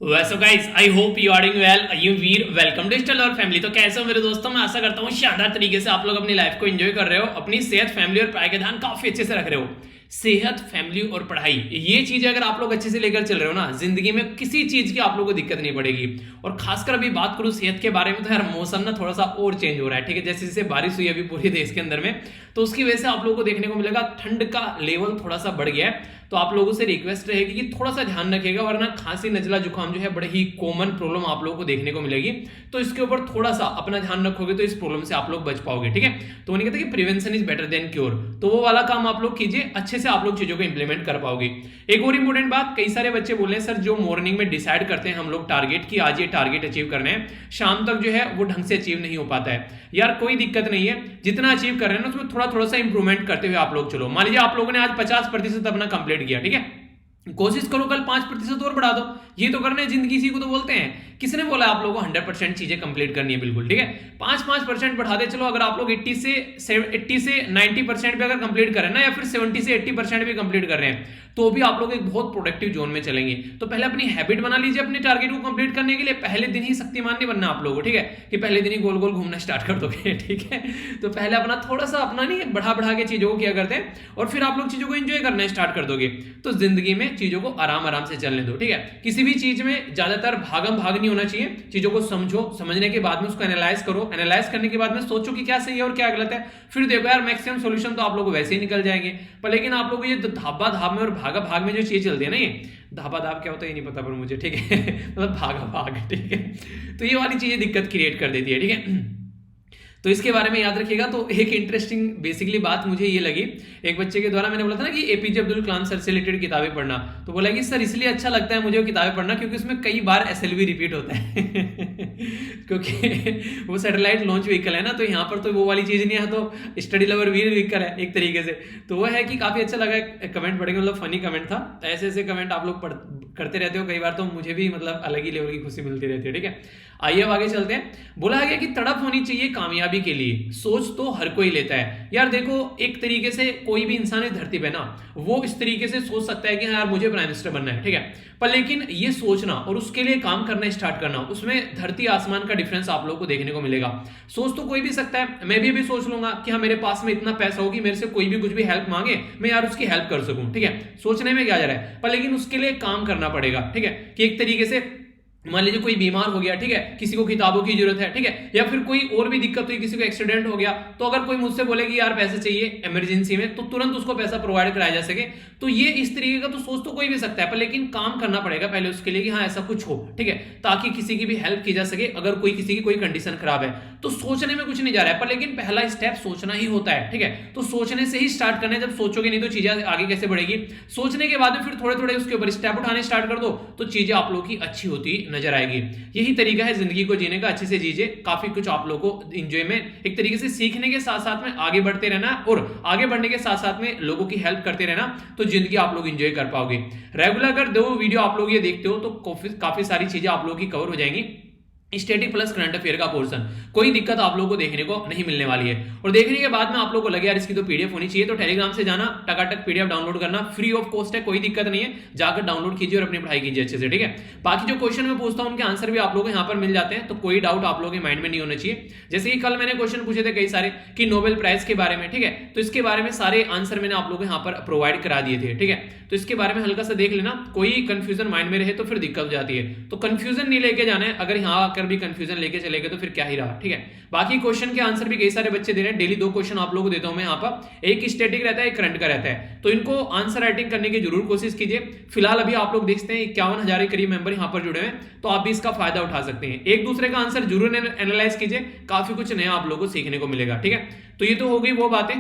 वैसे guys I hope you are doing well. You were welcome digital और family. तो कैसे हो मेरे दोस्तों, मैं आशा करता हूँ शानदार तरीके से आप लोग अपनी लाइफ को एंजॉय कर रहे हो, अपनी सेहत फैमिली और पढ़ाई का ध्यान काफी अच्छे से रख रहे हो। सेहत फैमिली और पढ़ाई ये चीजें अगर आप लोग अच्छे से लेकर चल रहे हो ना, जिंदगी में किसी चीज की आप लोगों को दिक्कत नहीं पड़ेगी। और खासकर अभी बात करूं सेहत के बारे में, तो यार मौसम ना थोड़ा सा और चेंज हो रहा है, ठीक है। जैसे जैसे बारिश हुई अभी पूरे देश के अंदर में, तो उसकी वजह से आप लोगों को देखने को मिलेगा ठंड का लेवल थोड़ा सा बढ़ गया है। तो आप लोगों से रिक्वेस्ट रहेगी कि थोड़ा सा ध्यान रखिएगा, वरना खांसी नजला जुकाम जो है बड़े ही कॉमन प्रॉब्लम आप लोगों को देखने को मिलेगी। तो इसके ऊपर थोड़ा सा अपना ध्यान रखोगे तो इस प्रॉब्लम से आप लोग बच पाओगे, ठीक है। तो उन्हें कहते हैं कि prevention is better than cure, तो वो वाला काम आप लोग कीजिए, अच्छे से आप लोग चीजों को इंप्लीमेंट कर पाओगे। एक और इंपॉर्टेंट बात, कई सारे बच्चे बोल रहे हैं सर जो मॉर्निंग में डिसाइड करते हैं हम लोग टारगेट की आज ये टारगेट अचीव करने हैं, शाम तक जो है वो ढंग से अचीव नहीं हो पाता है। यार कोई दिक्कत नहीं है, जितना अचीव कर रहे हैं ना उसमें थोड़ा थोड़ा सा इंप्रूवमेंट करते हुए आप लोग चलो। मान लीजिए आप लोगों ने आज 50% अपना कंप्लीट किया, ठीक है, कोशिश करो कल 5% और बढ़ा दो। ये तो करना है जिंदगी, इसी को तो बोलते हैं। किसने बोला आप लोगों को 100% चीजें कंप्लीट करनी है? बिल्कुल ठीक है, 5% बढ़ाते चलो। अगर आप लोग 80 से 90% भी अगर कंप्लीट करें ना, या फिर 70 से 80% भी कंप्लीट कर रहे हैं, तो भी आप लोग एक बहुत प्रोडक्टिव जोन में चलेंगे। तो पहले अपनी हैबिट बना लीजिए अपने टारगेट को कंप्लीट करने के लिए। पहले दिन ही शक्तिमान नहीं बनना आप लोगों को, ठीक है, कि पहले दिन ही गोल गोल घूमना स्टार्ट कर दोगे, ठीक है। तो पहले अपना थोड़ा सा अपना नहीं बढ़ा बढ़ा के चीजों को किया करते हैं, और फिर आप लोग चीजों को एंजॉय करना स्टार्ट कर दोगे, तो जिंदगी में चीजों को आराम आराम से चलने दो, ठीक है। किसी भी चीज में ज्यादातर भागम भाग नहीं होना चाहिए। चीजों को समझो, समझने के बाद में उसको एनालाइज करो, एनालाइज करने के बाद में सोचो कि क्या सही है और क्या गलत है। फिर देखो यार मैक्सिमम सॉल्यूशन तो आप लोग वैसे ही निकल जाएंगे। पर लेकिन आप लोग ये धाबा धाब में और भागा भाग में जो चीज चलती है ना, ये धाबा धाब क्या होता है ये नहीं पता पर मुझे, ठीक है, मतलब भागा भाग, ठीक है। तो ये वाली चीजें दिक्कत क्रिएट कर देती है, ठीक है। तो इसके बारे में याद रखिएगा। तो एक इंटरेस्टिंग बेसिकली बात मुझे ये लगी, एक बच्चे के द्वारा मैंने बोला था ना कि एपीजे अब्दुल कलाम सर से रिलेटेड किताबें पढ़ना, तो बोला कि सर इसलिए अच्छा लगता है मुझे वो किताबें पढ़ना क्योंकि उसमें कई बार एसएलवी रिपीट होता है क्योंकि वो सैटेलाइट लॉन्च व्हीकल है ना, तो यहाँ पर तो वो वाली चीज नहीं है, तो स्टडी लवर व्हीकल है एक तरीके से। तो वो है कि काफी अच्छा लगा कमेंट पढ़ेंगे, मतलब फनी कमेंट था। ऐसे ऐसे कमेंट आप लोग करते रहते हो कई बार, तो मुझे भी मतलब अलग ही लेवल की खुशी मिलती रहती है, ठीक है। आइए अब आगे चलते हैं। बोला गया कि तड़प होनी चाहिए कामयाबी के लिए, सोच तो हर कोई लेता है। यार देखो एक तरीके से कोई भी इंसान इस धरती पे ना, वो इस तरीके से सोच सकता है कि हाँ यार मुझे प्राइम मिनिस्टर बनना है, ठीक है। पर लेकिन ये सोचना और उसके लिए काम करना स्टार्ट करना, उसमें धरती आसमान का डिफरेंस आप लोगों को देखने को मिलेगा। सोच तो कोई भी सकता है, मैं भी अभी सोच लूंगा कि हाँ मेरे पास में इतना पैसा होगी, मेरे से कोई भी कुछ भी हेल्प मांगे मैं यार उसकी हेल्प कर सकूं, ठीक है। सोचने में क्या जा रहा है, पर लेकिन उसके लिए काम करना पड़ेगा, ठीक है। कि एक तरीके से मान लीजिए कोई बीमार हो गया, ठीक है, किसी को किताबों की जरूरत है, ठीक है, या फिर कोई और भी दिक्कत हुई, किसी को एक्सीडेंट हो गया, तो अगर कोई मुझसे बोले कि यार पैसे चाहिए इमरजेंसी में, तो तुरंत उसको पैसा प्रोवाइड कराया जा सके। तो ये इस तरीके का तो सोच तो कोई भी सकता है, पर लेकिन काम करना पड़ेगा पहले उसके लिए कि हाँ ऐसा कुछ हो, ठीक है, ताकि किसी की भी हेल्प की जा सके। अगर कोई किसी की कोई कंडीशन खराब है तो सोचने में कुछ नहीं जा रहा है, पर लेकिन पहला स्टेप सोचना ही होता है, ठीक है। तो सोचने से ही स्टार्ट करना है। जब सोचोगे नहीं तो चीजें आगे कैसे बढ़ेगी? सोचने के बाद में फिर थोड़े थोड़े उसके ऊपर स्टेप उठाने स्टार्ट कर दो, तो चीजें आप लोगों की अच्छी होती नजर आएगी। यही तरीका है जिंदगी को जीने का, अच्छे से जीजिए। काफी कुछ आप लोगों को एंजॉय में एक तरीके से सीखने के साथ साथ में आगे बढ़ते रहना, और आगे बढ़ने के साथ साथ में लोगों की हेल्प करते रहना, तो जिंदगी आप लोग एंजॉय कर पाओगे। रेगुलर अगर 2 वीडियो आप लोग ये देखते हो तो काफी सारी चीजें आप लोगों की कवर हो जाएंगी। स्टैटिक प्लस करंट अफेयर का पोर्शन, कोई दिक्कत आप लोगों को देखने को नहीं मिलने वाली है। और देखने के बाद में आप लोगों को लगे यार इसकी तो पीडीएफ होनी चाहिए, तो टेलीग्राम से जाना, टकाटक पीडीएफ डाउनलोड करना, फ्री ऑफ कॉस्ट है, कोई दिक्कत नहीं है, जाकर डाउनलोड कीजिए और अपनी पढ़ाई कीजिए अच्छे से, ठीक है। बाकी जो क्वेश्चन मैं पूछता हूं उनके आंसर भी आप लोगों को यहाँ पर मिल जाते हैं, तो कोई डाउट आप लोगों के माइंड में नहीं होना चाहिए। जैसे कि कल मैंने क्वेश्चन पूछे थे कई सारे कि नोबेल प्राइज के बारे में, ठीक है, तो इसके बारे में सारे आंसर मैंने आप लोगों को यहाँ पर प्रोवाइड करा दिए थे, ठीक है। तो इसके बारे में हल्का सा देख लेना, कोई कंफ्यूजन माइंड में रहे तो फिर दिक्कत हो जाती है। तो कंफ्यूजन नहीं लेके जाना है, अगर यहाँ आकर भी कंफ्यूजन लेके चले गए तो फिर क्या ही रहा, ठीक है। बाकी क्वेश्चन के आंसर भी कई सारे बच्चे दे रहे हैं, डेली 2 क्वेश्चन आप लोगों को देता हूं मैं यहाँ पर, एक स्टैटिक रहता है एक करंट का रहता है, तो इनको आंसर राइटिंग करने की जरूर कोशिश कीजिए। फिलहाल अभी आप लोग देखते हैं 51,000 के करीब मेंबर यहाँ पर जुड़े हैं, तो आप भी इसका फायदा उठा सकते हैं। एक दूसरे का आंसर जरूर एनालाइज कीजिए, काफी कुछ नया आप लोगों को सीखने को मिलेगा, ठीक है। तो ये तो हो गई वो बातें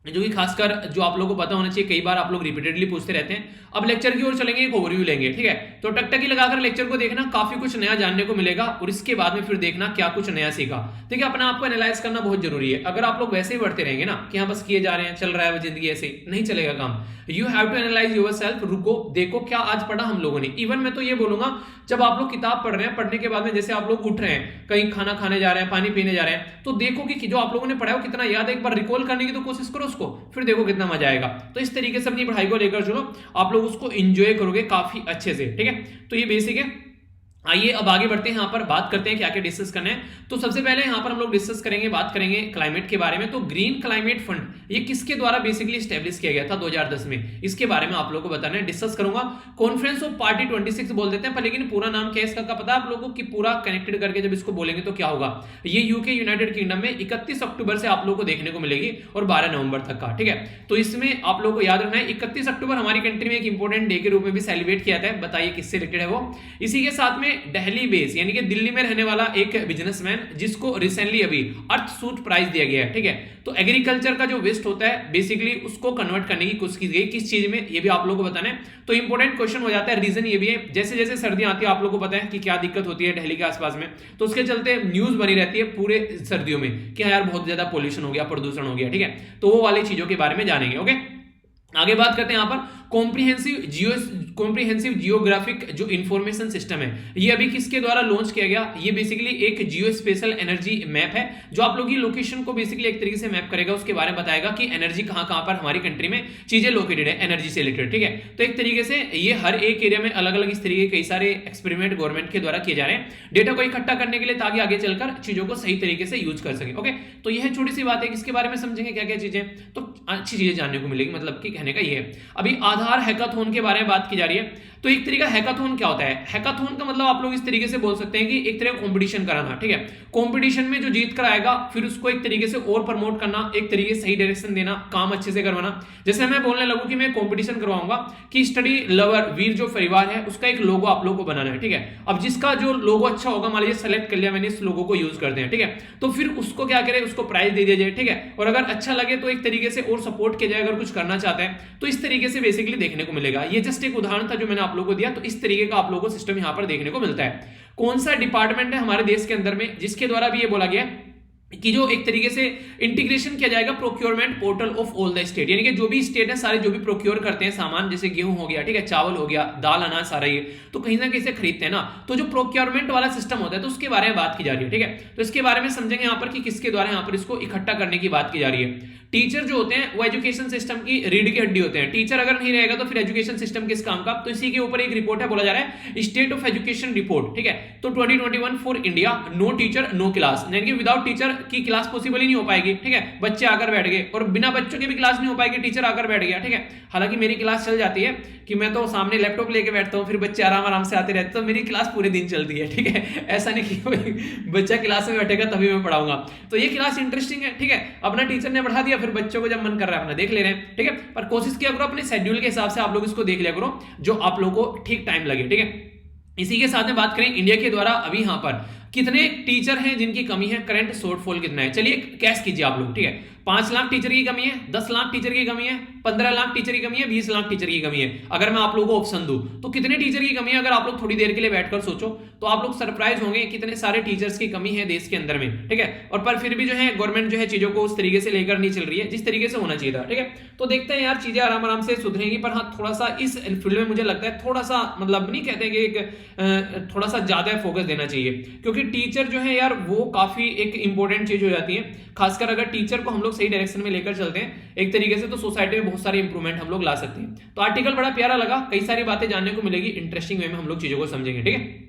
जो कि खासकर जो आप लोगों को पता होना चाहिए, कई बार आप लोग रिपीटेडली पूछते रहते हैं। अब लेक्चर की ओर चलेंगे, एक ओवरव्यू लेंगे, ठीक है। तो टकटकी लगाकर लेक्चर को देखना, काफी कुछ नया जानने को मिलेगा, और इसके बाद में फिर देखना क्या कुछ नया सीखा, ठीक है। अपना आपको एनालाइज करना बहुत जरूरी है। अगर आप लोग वैसे ही बढ़ते रहेंगे ना कि हाँ बस किए जा रहे हैं, चल रहा है वो जिंदगी, ऐसे नहीं चलेगा काम। You have to analyse yourself, रुको देखो क्या आज पढ़ा हम लोगों ने। इवन मैं तो ये बोलूंगा, जब आप लोग किताब पढ़ रहे हैं, पढ़ने के बाद में जैसे आप लोग उठ रहे हैं, कहीं खाना खाने जा रहे हैं, पानी पीने जा रहे हैं, तो देखो कि जो आप लोगों ने पढ़ा है वो कितना याद है, एक बार रिकॉल करने की तो कोशिश करो उसको, फिर देखो कितना मजा आएगा। तो इस तरीके से अपनी पढ़ाई को लेकर चलो, आप लोग उसको एंजॉय करोगे काफी अच्छे से, ठीक है। तो ये बेसिक है। आइए अब आगे बढ़ते हैं, यहाँ पर बात करते हैं क्या क्या डिस्कस करना है। तो सबसे पहले यहाँ पर हम लोग डिस्कस करेंगे, बात करेंगे क्लाइमेट के बारे में। तो ग्रीन क्लाइमेट फंड ये किसके द्वारा बेसिकली स्टैब्लिश किया गया था 2010 में, इसके बारे में आप लोगों को बताना है, डिस्कस करूंगा। कॉन्फ्रेंस ऑफ पार्टी 26 बोल देते हैं पर लेकिन पूरा नाम क्या है इसका पता है आप लोगों को कि पूरा कनेक्टेड करके जब इसको बोलेंगे तो क्या होगा। ये यूके यूनाइटेड किंगडम में 31 अक्टूबर से आप लोगों को देखने को मिलेगी और 12 नवंबर तक का, ठीक है। तो इसमें आप लोगों को याद रखना है 31 अक्टूबर हमारी कंट्री में एक इंपॉर्टेंट डे के रूप में भी सेलिब्रेट किया जाता है। बताइए किससे रिलेटेड है वो। इसी के साथ में दिल्ली बेस यानी कि दिल्ली में रहने वाला एक बिजनेसमैन जिसको रिसेंटली अभी अर्थ सूट प्राइज दिया गया है, ठीक है। तो एग्रीकल्चर का जो वेस्ट होता है बेसिकली उसको कन्वर्ट करने की कोशिश की गई, किस चीज में ये भी आप लोगों को बताना है। तो इंपॉर्टेंट क्वेश्चन हो जाता है। रीजन ये भी है जैसे जैसे सर्दियां आती है आप लोगों को पता है कि क्या दिक्कत होती है दिल्ली के आसपास में, तो उसके चलते न्यूज बनी रहती है पूरे सर्दियों में कि यार बहुत ज्यादा पोल्यूशन हो गया, प्रदूषण हो गया, ठीक है। तो वो वाली चीजों के बारे में जानेंगे। ओके, आगे बात करते हैं यहाँ पर कॉम्प्रिहेंसिव जियोग्राफिक जो इंफॉर्मेशन सिस्टम है, ये अभी किसके द्वारा लॉन्च किया गया। ये बेसिकली एक जियो स्पेशल एनर्जी मैप है जो आप लोगों की लोकेशन को बेसिकली एक तरीके से मैप करेगा, उसके बारे में बताएगा कि एनर्जी कहां कहां पर हमारी कंट्री में चीजें लोकेटेड है एनर्जी से रिलेटेड, ठीक है। तो एक तरीके से ये हर एक एरिया में अलग अलग इस तरीके के कई सारे एक्सपेरिमेंट गवर्नमेंट के द्वारा किए जा रहे हैं डेटा को इकट्ठा करने के लिए, ताकि आगे चलकर चीजों को सही तरीके से यूज कर सके। ओके, तो यह छोटी सी बात है, इसके बारे में समझेंगे क्या क्या चीजें, तो अच्छी चीजें जानने को मिलेगी। मतलब कि कहने का ये है। अभी आधार हैकाथॉन के बारे में बात की जा रही है। तो एक तरीका हैकाथॉन क्या होता है, हैकाथॉन का मतलब आप लोग इस तरीके से बोल सकते हैं कि एक तरह का कंपटीशन कराना, ठीक है। कंपटीशन में जो जीत कर आएगा फिर उसको एक तरीके से और प्रमोट करना, एक तरीके से सही डायरेक्शन देना, काम अच्छे से करवाना। जैसे मैं बोलने लगूं कि मैं कंपटीशन करवाऊंगा कि स्टडी लवर वीर जो परिवार है उसका एक लोगो आप लोगों को बनाना है, ठीक है। अब जिसका जो लोगो अच्छा होगा, मान लीजिए सेलेक्ट कर लिया मैंने, इस लोगो को यूज करते हैं, ठीक है। तो फिर उसको क्या करें, उसको प्राइज दे दिया जाए, ठीक है। और अगर अच्छा लगे तो एक तरीके से और सपोर्ट किया जाए, अगर कुछ करना चाहते हैं तो इस तरीके से बेसिकली देखने को मिलेगा। ये जस्ट एक उदाहरण था जो मैंने आप लोगों को दिया। तो इस तरीके का आप लोगों को सिस्टम यहां पर देखने को मिलता है। कौन सा डिपार्टमेंट है हमारे देश के अंदर में जिसके द्वारा भी ये बोला गया कि जो एक तरीके से इंटीग्रेशन किया जाएगा procurement portal of all the state, यानी कि जो भी स्टेट है सारे जो भी प्रोक्योर करते हैं सामान, जैसे गेहूं हो गया, ठीक है, चावल हो गया, दाल अनाज सारा ये तो कहीं ना कहीं से खरीदते हैं ना, तो जो प्रोक्योरमेंट वाला सिस्टम होता है तो उसके बारे में बात की जा रही है, ठीक है। तो इसके बारे में समझेंगे यहाँ पर कि किसके द्वारा यहाँ पर इसको इकट्ठा करने की बात की जा रही है। टीचर जो होते हैं वो एजुकेशन सिस्टम की रीढ़ की हड्डी होते हैं। टीचर अगर नहीं रहेगा तो फिर एजुकेशन सिस्टम किस काम का। तो इसी के ऊपर एक रिपोर्ट है, बोला जा रहा है स्टेट ऑफ एजुकेशन रिपोर्ट, ठीक है। तो 2021 for India, no teacher no class, यानी कि विदाउट टीचर की क्लास पॉसिबल ही नहीं हो पाएगी, ठीक है। बच्चे आकर बैठ गए और बिना बच्चों के भी क्लास नहीं हो पाएगी, टीचर आकर बैठ गया, ठीक है। हालांकि मेरी क्लास चल जाती है कि मैं तो सामने लैपटॉप लेके बैठता हूँ, फिर बच्चे आराम आराम से आते रहते हैं, तो मेरी क्लास पूरे दिन चलती है, ठीक है। ऐसा नहीं कि कोई बच्चा क्लास में बैठेगा तभी मैं पढ़ाऊंगा। तो ये क्लास इंटरेस्टिंग है, ठीक है। अपना टीचर ने बढ़ा दिया, फिर बच्चों को जब मन कर रहा है अपना देख ले रहे हैं, ठीक है। पर कोशिश किया करो अपने शेड्यूल के हिसाब से आप लोग इसको देख लिया करो जो आप लोगों को ठीक टाइम लगे, ठीक है। इसी के साथ में बात करें इंडिया के द्वारा अभी यहां पर कितने टीचर हैं जिनकी कमी है, करंट शॉर्टफॉल कितना है। चलिए कैश कीजिए आप लोग, ठीक है। 5 लाख टीचर की कमी है, 10 लाख टीचर की कमी है, 15 लाख टीचर की कमी है, 20 लाख टीचर की कमी है। अगर मैं आप लोगों को ऑप्शन दूं तो कितने टीचर की कमी है, अगर आप लोग थोड़ी देर के लिए बैठकर सोचो तो आप लोग सरप्राइज होंगे कितने सारे टीचर्स की कमी है देश के अंदर में, ठीक है। और पर फिर भी जो है गवर्नमेंट जो है चीजों को उस तरीके से लेकर नहीं चल रही है जिस तरीके से होना चाहिए था, ठीक है। तो देखते हैं यार चीजें आराम आराम से सुधरेंगी, पर हाँ थोड़ा सा इस फील्ड में मुझे लगता है थोड़ा सा मतलब नहीं कहते कि एक थोड़ा सा ज्यादा फोकस देना चाहिए, क्योंकि टीचर जो है यार वो काफी एक इंपॉर्टेंट चीज हो जाती है। खासकर अगर टीचर को हम लोग सही डायरेक्शन में लेकर चलते हैं एक तरीके से तो सोसाइटी में बहुत सारे इंप्रूवमेंट हम लोग ला सकते हैं। तो आर्टिकल बड़ा प्यारा लगा, कई सारी बातें जानने को मिलेगी, इंटरेस्टिंग वे में हम लोग चीजों को समझेंगे, ठीक है।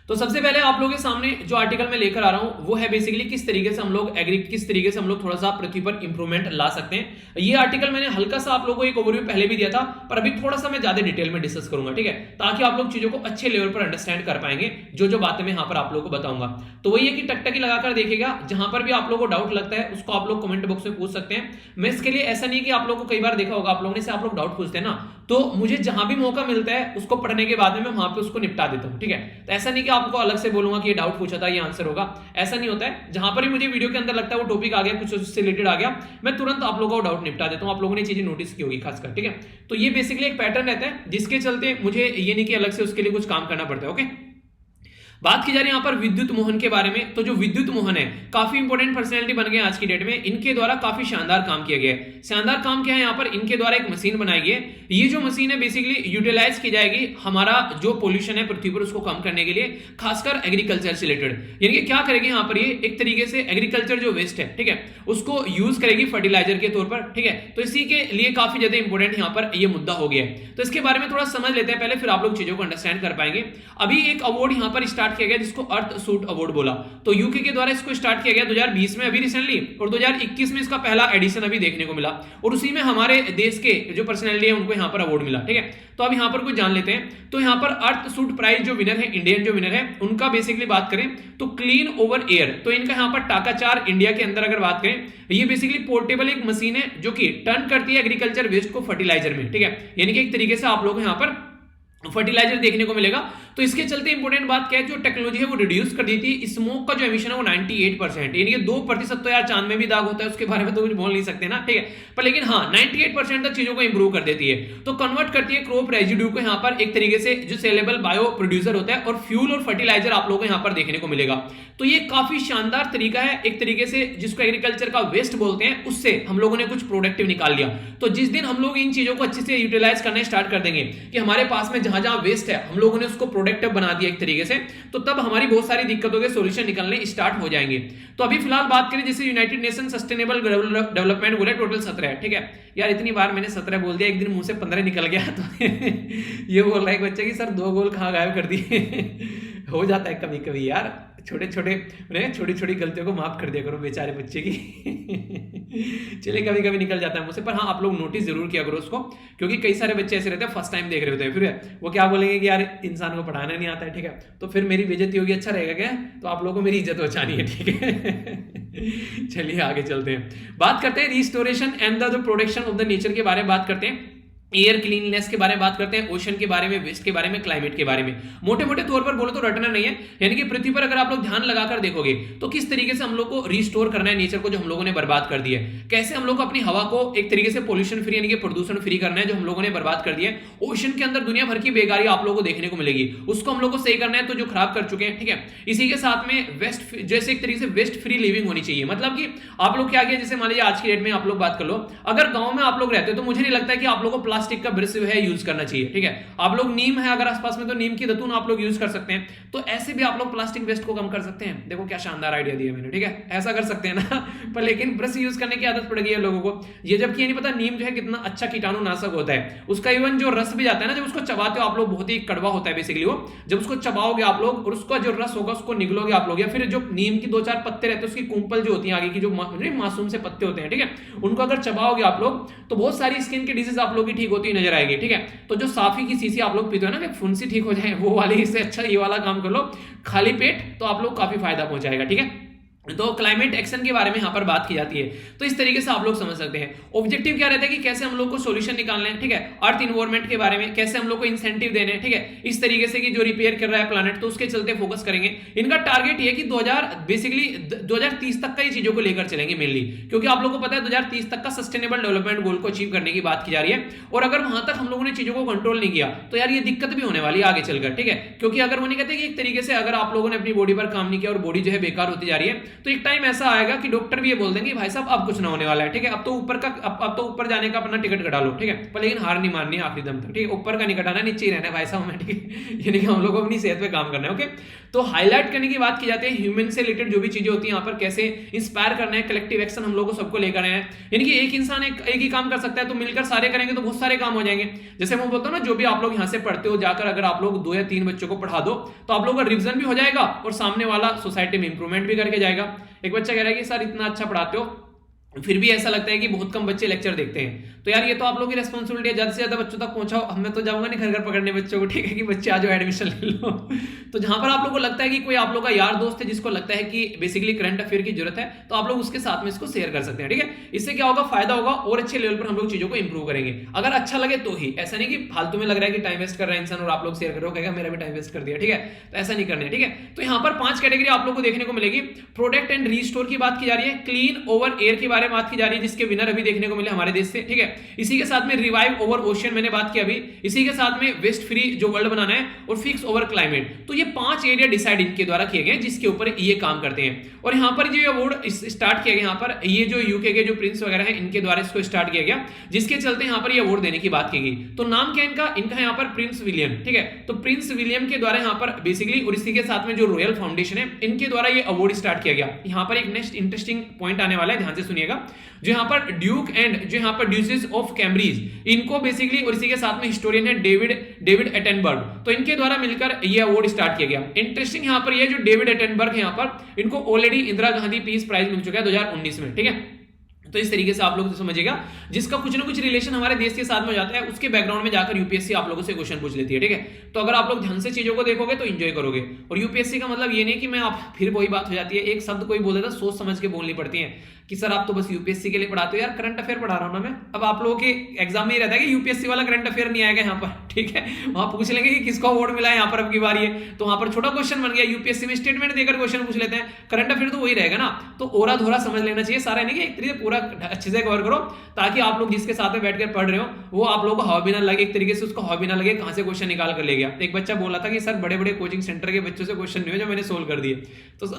तो सबसे पहले आप लोगों के सामने जो आर्टिकल मैं लेकर आ रहा हूं वो है बेसिकली किस तरीके से हम लोग किस तरीके से हम लोग थोड़ा सा पृथ्वी पर इंप्रूवमेंट ला सकते हैं। ये आर्टिकल मैंने हल्का सा आप लोगों को एक ओवरव्यू पहले भी दिया था, पर अभी थोड़ा सा मैं ज्यादा डिटेल में डिस्कस करूंगा, ठीक है, ताकि आप लोग चीजों को अच्छे लेवल पर अंडरस्टैंड कर पाएंगे जो जो बातें मैं यहां पर आप लोगों को बताऊंगा। तो वही है कि टकटकी लगाकर देखिएगा, जहां पर भी आप लोगों को डाउट लगता है उसको आप लोग कमेंट बॉक्स में पूछ सकते हैं। मैं इसके लिए ऐसा नहीं कि आप लोगों को कई बार देखा होगा आप लोगों ने से आप लोग डाउट पूछते हैं ना, तो मुझे जहां भी मौका मिलता है उसको पढ़ने के बाद में मैं वहां पे उसको निपटा देता हूं, ठीक है। तो ऐसा नहीं कि आपको अलग से बोलूंगा कि ये डाउट पूछा था ये आंसर होगा, ऐसा नहीं होता है। जहां पर भी मुझे वीडियो के अंदर लगता है वो टॉपिक आ गया कुछ उससे रिलेटेड आ गया, मैं तुरंत आप लोगों को डाउट निपटा देता हूं। आप लोगों ने चीजें नोटिस की होगी खासकर, ठीक है। तो ये बेसिकली एक पैटर्न रहता है जिसके चलते मुझे ये नहीं कि अलग से उसके लिए कुछ काम करना पड़ता है, ओके। बात की जा रही है यहाँ पर विद्युत मोहन के बारे में। तो जो विद्युत मोहन है काफी इंपॉर्टेंट पर्सनैलिटी बन गए आज की डेट में। इनके द्वारा काफी शानदार काम किया गया है। शानदार काम क्या है यहाँ पर, इनके द्वारा एक मशीन बनाई गई है। ये जो मशीन है बेसिकली यूटिलाइज की जाएगी हमारा जो पोल्यूशन है पृथ्वी पर उसको कम करने के लिए, खासकर एग्रीकल्चर से रिलेटेड। यानी कि क्या करेगी यहाँ पर, ये एक तरीके से एग्रीकल्चर जो वेस्ट है, ठीक है, उसको यूज करेगी फर्टिलाइजर के तौर पर, ठीक है। तो इसी के लिए काफी ज्यादा इंपॉर्टेंट यहाँ पर ये मुद्दा हो गया है। तो इसके बारे में थोड़ा समझ लेते हैं पहले, फिर आप लोग चीजों को अंडरस्टैंड कर पाएंगे। अभी एक अवार्ड यहाँ पर स्टार्ट किया गया जिसको अर्थ सूट अवार्ड बोला। तो यूके के द्वारा इसको स्टार्ट किया गया 2020 में अभी रिसेंटली, और 2021 में इसका पहला एडिशन अभी देखने को मिला, और उसी में हमारे देश के जो पर्सनैलिटी है उनको यहाँ पर अवार्ड मिला, ठीक है। तो अब यहाँ पर कुछ जान लेते हैं। तो यहाँ पर अर्थ सूट प्राइज जो विनर है, इंडियन जो विनर है, उनका बेसिकली बात करें तो क्लीन ओवर एयर, तो इनका यहाँ पर टाका 4 इंडिया के अंदर अगर बात करें, ये बेसिकली पोर्टेबल एक मशीन है जो कि टर्न करती है एग्रीकल्चर वेस्ट को फर्टिलाइजर में, ठीक है। यानी कि एक तरीके से आप लोग यहाँ पर फर्टिलाइजर देखने को मिलेगा। तो इसके चलते इंपॉर्टेंट बात क्या है, जो टेक्नोलॉजी है वो रिड्यूस कर दी थी। स्मोक का जो एमिशन है वो 98%, यानी कि 2% तो यार चांद में भी दाग होता है, उसके बारे में तो कुछ बोल नहीं सकते ना, ठीक है। पर लेकिन हाँ 98% तक चीजों को इंप्रूव कर देती है। तो कन्वर्ट करती है क्रॉप रेजिड्यू को यहाँ पर एक तरीके से जो सेलेबल बायो प्रोड्यूसर होता है, और फ्यूल और फर्टिलाइजर आप लोगों को यहाँ पर देखने को मिलेगा। तो ये काफी शानदार तरीका है एक तरीके से, जिसको एग्रीकल्चर का वेस्ट बोलते हैं, उससे हम लोगों ने कुछ प्रोडक्टिव निकाल लिया। तो जिस दिन हम लोग इन चीजों को अच्छे से यूटिलाइज करना स्टार्ट कर देंगे कि हमारे पास में जहां जहां वेस्ट है हम लोगों ने उसको प्रोडक्टिव बना दिया एक तरीके से, तो तब हमारी बहुत सारी दिक्कतों के सॉल्यूशन निकलने स्टार्ट हो जाएंगे। तो अभी फिलहाल बात करें, जैसे United nation sustainable development goal है, टोटल 17 है, ठीक है। यार इतनी बार मैंने 17 बोल दिया, एक दिन मुंह से 15 निकल गया। तो ये बोल रहा है बच्चा कि सर 2 गोल कहाँ गायब कर दिए। हो जाता है कभी कभी यार, छोटी छोटी गलतियों को माफ कर दिया करो बेचारे बच्चे की। चलिए कभी कभी निकल जाता है मुझसे, पर हाँ आप लोग नोटिस जरूर किया करो उसको, क्योंकि कई सारे बच्चे ऐसे रहते हैं फर्स्ट टाइम देख रहे होते हैं, फिर वो क्या बोलेंगे कि यार इंसान को पढ़ाना नहीं आता है, ठीक है, तो फिर मेरी बेइज्जती होगी, अच्छा रहेगा क्या? तो आप लोगों को मेरी इज्जत बचानी है, ठीक है। चलिए आगे चलते हैं, बात करते हैं restoration and the protection of the nature के बारे में बात करते हैं। एयर क्लीननेस के बारे में बात करते हैं, ओशन के बारे में, वेस्ट के बारे में, क्लाइमेट के बारे में। मोटे मोटे तौर पर बोलो तो रटना नहीं है, यानी कि पृथ्वी पर अगर आप लोग ध्यान लगाकर देखोगे तो किस तरीके से हम लोग को रिस्टोर करना है नेचर को, जो हम लोगों ने बर्बाद कर दिया है। कैसे हम लोग को अपनी हवा को एक तरीके से पोल्यूशन फ्री यानी कि प्रदूषण फ्री करना है, जो हम लोगों ने बर्बाद कर दिया है। ओशन के अंदर दुनिया भर की बेकारी आप लोगों को देखने को मिलेगी, उसको हम लोग को सही करना है, तो जो खराब कर चुके हैं, ठीक है। इसी के साथ में वेस्ट, जैसे एक तरीके से वेस्ट फ्री लिविंग होनी चाहिए। मतलब कि आप लोग क्या किया, जैसे मान लीजिए आज की डेट में आप लोग बात कर लो, अगर गांव में आप लोग रहते हो तो मुझे नहीं लगता कि आप लोग को प्लास्टिक का ब्रश है यूज करना चाहिए, ठीक है। आप लोग नीम है अगर आसपास में, तो नीम की दतून आप लोग यूज कर सकते हैं। तो ऐसे भी आप लोग प्लास्टिक वेस्ट को कम कर सकते हैं। देखो क्या शानदार आइडिया दिया मैंने, ठीक है, ऐसा कर सकते हैं ना। पर लेकिन ब्रश यूज करने की आदत पड़ गई है लोगों को, ये जबकि ये नहीं पता नीम जो है कितना अच्छा कीटाणुनाशक होता है। उसका इवन जो रस भी जाता है ना, जब उसको चबाते हो आप लोग, बहुत ही कड़वा होता है बेसिकली वो, जब उसको चबाओगे आप लोग और उसका जो रस होगा उसको निगलोगे आप लोग, या फिर जो नीम की 2-4 पत्ते रहते हैं उसकी कुंपल जो होती है आगे की, जो मासूम से पत्ते होते हैं, ठीक है, उनको अगर चबाओगे आप लोग तो बहुत सारी स्किन की डिजीज आप लोग की ठीक होती नजर आएगी, ठीक है। तो जो साफी की शीशी आप लोग पीते हो ना कि फुंसी ठीक हो जाए, वो वाली, इससे अच्छा ये वाला काम कर लो खाली पेट, तो आप लोग काफी फायदा पहुंचाएगा, ठीक है। तो क्लाइमेट एक्शन के बारे में यहाँ पर बात की जाती है, तो इस तरीके से आप लोग समझ सकते हैं। ऑब्जेक्टिव क्या रहता है कि कैसे हम लोग को सॉल्यूशन निकालना है, ठीक है। अर्थ इन्वायरमेंट के बारे में कैसे हम लोग को इंसेंटिव देने हैं, ठीक है, इस तरीके से कि जो रिपेयर कर रहा है प्लैनेट, तो उसके चलते फोकस करेंगे। इनका टारगेट ये कि 2030 तक का ये चीजों को लेकर चलेंगे मेनली, क्योंकि आप लोग को पता है 2030 तक का सस्टेनेबल डेवलपमेंट गोल को अचीव करने की बात की जा रही है। और अगर वहां तक हम लोगों ने चीजों को कंट्रोल नहीं किया तो यार ये दिक्कत भी होने वाली है आगे चलकर, ठीक है। क्योंकि अगर वो नहीं कहते कि एक तरीके से अगर आप लोगों ने अपनी बॉडी पर काम नहीं किया और बॉडी जो है बेकार होती जा रही है, तो एक टाइम ऐसा आएगा कि डॉक्टर भी ये बोल देंगे भाई साहब अब कुछ ना होने वाला है, ठीक है, अब तो ऊपर जाने का अपना टिकट कटा लो, ठीक है। पर लेकिन हार नहीं माननी है आखिरी दम तक, ठीक है, ऊपर का नहीं कटाना, नीचे ही रहना है भाई साहब में, ठीक है। यानी कि हम लोग को अपनी सेहत पे काम करना है, ओके। तो हाईलाइट करने की बात की जाती है ह्यूमन से रिलेटेड जो भी चीजें होती है यहाँ पर, कैसे इंस्पायर करना है, कलेक्टिव एक्शन हम लोग को सबको लेकर आए हैं। यानी कि एक इंसान एक ही काम कर सकता है, तो मिलकर सारे करेंगे तो बहुत सारे काम हो जाएंगे। जैसे मैं बोलता हूँ ना, जो भी आप लोग यहाँ से पढ़ते हो जाकर अगर आप लोग 2 या 3 बच्चों को पढ़ा दो तो आप लोग का रिविजन भी हो जाएगा और सामने वाला सोसाइटी में इंप्रूवमेंट भी करके जाएगा। एक बच्चा कह रहा है कि सर इतना अच्छा पढ़ाते हो फिर भी ऐसा लगता है कि बहुत कम बच्चे लेक्चर देखते हैं, तो यार ये तो आप लोगों की रिस्पांसिबिलिटी है, ज्यादा से ज्यादा बच्चों तक पहुंचाओ। मैं तो जाऊंगा नहीं घर घर पकड़ने बच्चों को, ठीक है, कि बच्चे आ जाओ एडमिशन ले लो। तो जहां पर आप लोगों को लगता है कि कोई आप लोग का यार दोस्त है जिसको लगता है कि बेसिकली करंट अफेयर की जरूरत है, तो आप लोग उसके साथ में इसको शेयर कर सकते हैं, ठीक है। इससे क्या होगा, फायदा होगा और अच्छे लेवल पर हम लोग चीजों को इंप्रूव करेंगे। अगर अच्छा लगे तो ही, ऐसा नहीं कि फालतू में लग रहा है कि टाइम वेस्ट कर रहा है इंसान और आप लोग शेयर करो, कहेगा मेरा भी टाइम वेस्ट कर दिया, ठीक है, तो ऐसा नहीं करना है, ठीक है। तो यहाँ पर 5 कैटेगरी आप लोग को देखने को मिलेगी। प्रोटेक्ट एंड रीस्टोर की बात की जा रही है, क्लीन ओवर एयर के बारे बारे में बात की जा रही है, जिसके विनर अभी देखने को मिले हमारे देश से, ठीक है। इसी के साथ में रिवाइव ओवर ओशियन मैंने बात की अभी, इसी के साथ में वेस्ट फ्री जो वर्ल्ड बनाना है, और फिक्स ओवर क्लाइमेट। तो ये 5 एरिया डिसाइड इनके द्वारा किए गए जिसके ऊपर ये काम करते हैं। और यहाँ पर जो अवार्ड स्टार्ट किया गया, यहाँ पर ये जो यूके के जो प्रिंस वगैरह है इनके द्वारा इसको स्टार्ट किया गया, जिसके चलते यहाँ पर ये अवार्ड देने की बात की गई। तो नाम क्या इनका, इनका यहाँ पर प्रिंस विलियम, ठीक है। तो प्रिंस विलियम के द्वारा यहाँ पर बेसिकली, और इसी के साथ में जो रॉयल फाउंडेशन है इनके द्वारा ये अवार्ड स्टार्ट किया गया। यहाँ पर एक नेक्स्ट इंटरेस्टिंग पॉइंट आने वाला है, ध्यान से सुनिएगा। जो यहाँ पर ड्यूक एंड जो यहाँ पर ड्यूसेस ऑफ कैम्ब्रिज, इनको बेसिकली, और इसी के साथ में हिस्टोरियन है डेविड एटनबर्ग, तो इनके द्वारा मिलकर ये अवार्ड स्टार्ट किया गया। इंटरेस्टिंग यहाँ पर ये जो डेविड एटनबर्ग है, यहाँ पर इनको already Indira Gandhi peace prize मिल चुका है 2019 में, ठीक है। तो इस तरीके से आप लोग समझिएगा, जिसका कुछ ना कुछ रिलेशन हमारे देश के साथ में जाता है, उसके बैकग्राउंड में जाकर यूपीएससी आप लोगों से क्वेश्चन पूछ लेती है, ठीक है। तो अगर आप लोग ध्यान से चीजों को देखोगे तो एंजॉय करोगे। और यूपीएससी का मतलब ये नहीं कि मैं आप फिर वही बात हो जाती है, एक शब्द कोई बोल देता, सोच समझ के बोलनी पड़ती है कि सर आप तो बस यूपीएससी के लिए पढ़ाते हो। यार करंट अफेयर पढ़ा रहा हूं ना मैं। अब आप लोगों के एग्जाम में ये रहता है कि यूपीएससी वाला करंट अफेयर नहीं आएगा यहाँ पर, ठीक है। वहां पूछ लेंगे कि किसको अवार्ड मिला है यहाँ पर अब की बार ये, तो वहां पर छोटा क्वेश्चन बन गया। यूपीएससी में स्टेटमेंट देकर क्वेश्चन पूछ लेते हैं, करंट अफेयर तो वही रहेगा ना। तो ओरा धोरा समझ लेना चाहिए, सारा नहीं कि एक तरीके पूरा अच्छे से कवर करो, ताकि आप लोग जिसके साथ में बैठकर पढ़ रहे हो वो आप लोगों को हवा भी ना लगे, एक तरीके से उसको हवा भी ना लगे कहां से क्वेश्चन निकाल कर ले गया। एक बच्चा बोला था कि सर बड़े बड़े कोचिंग सेंटर के बच्चों से क्वेश्चन नहीं हो जो मैंने सोल्व कर दिए। तो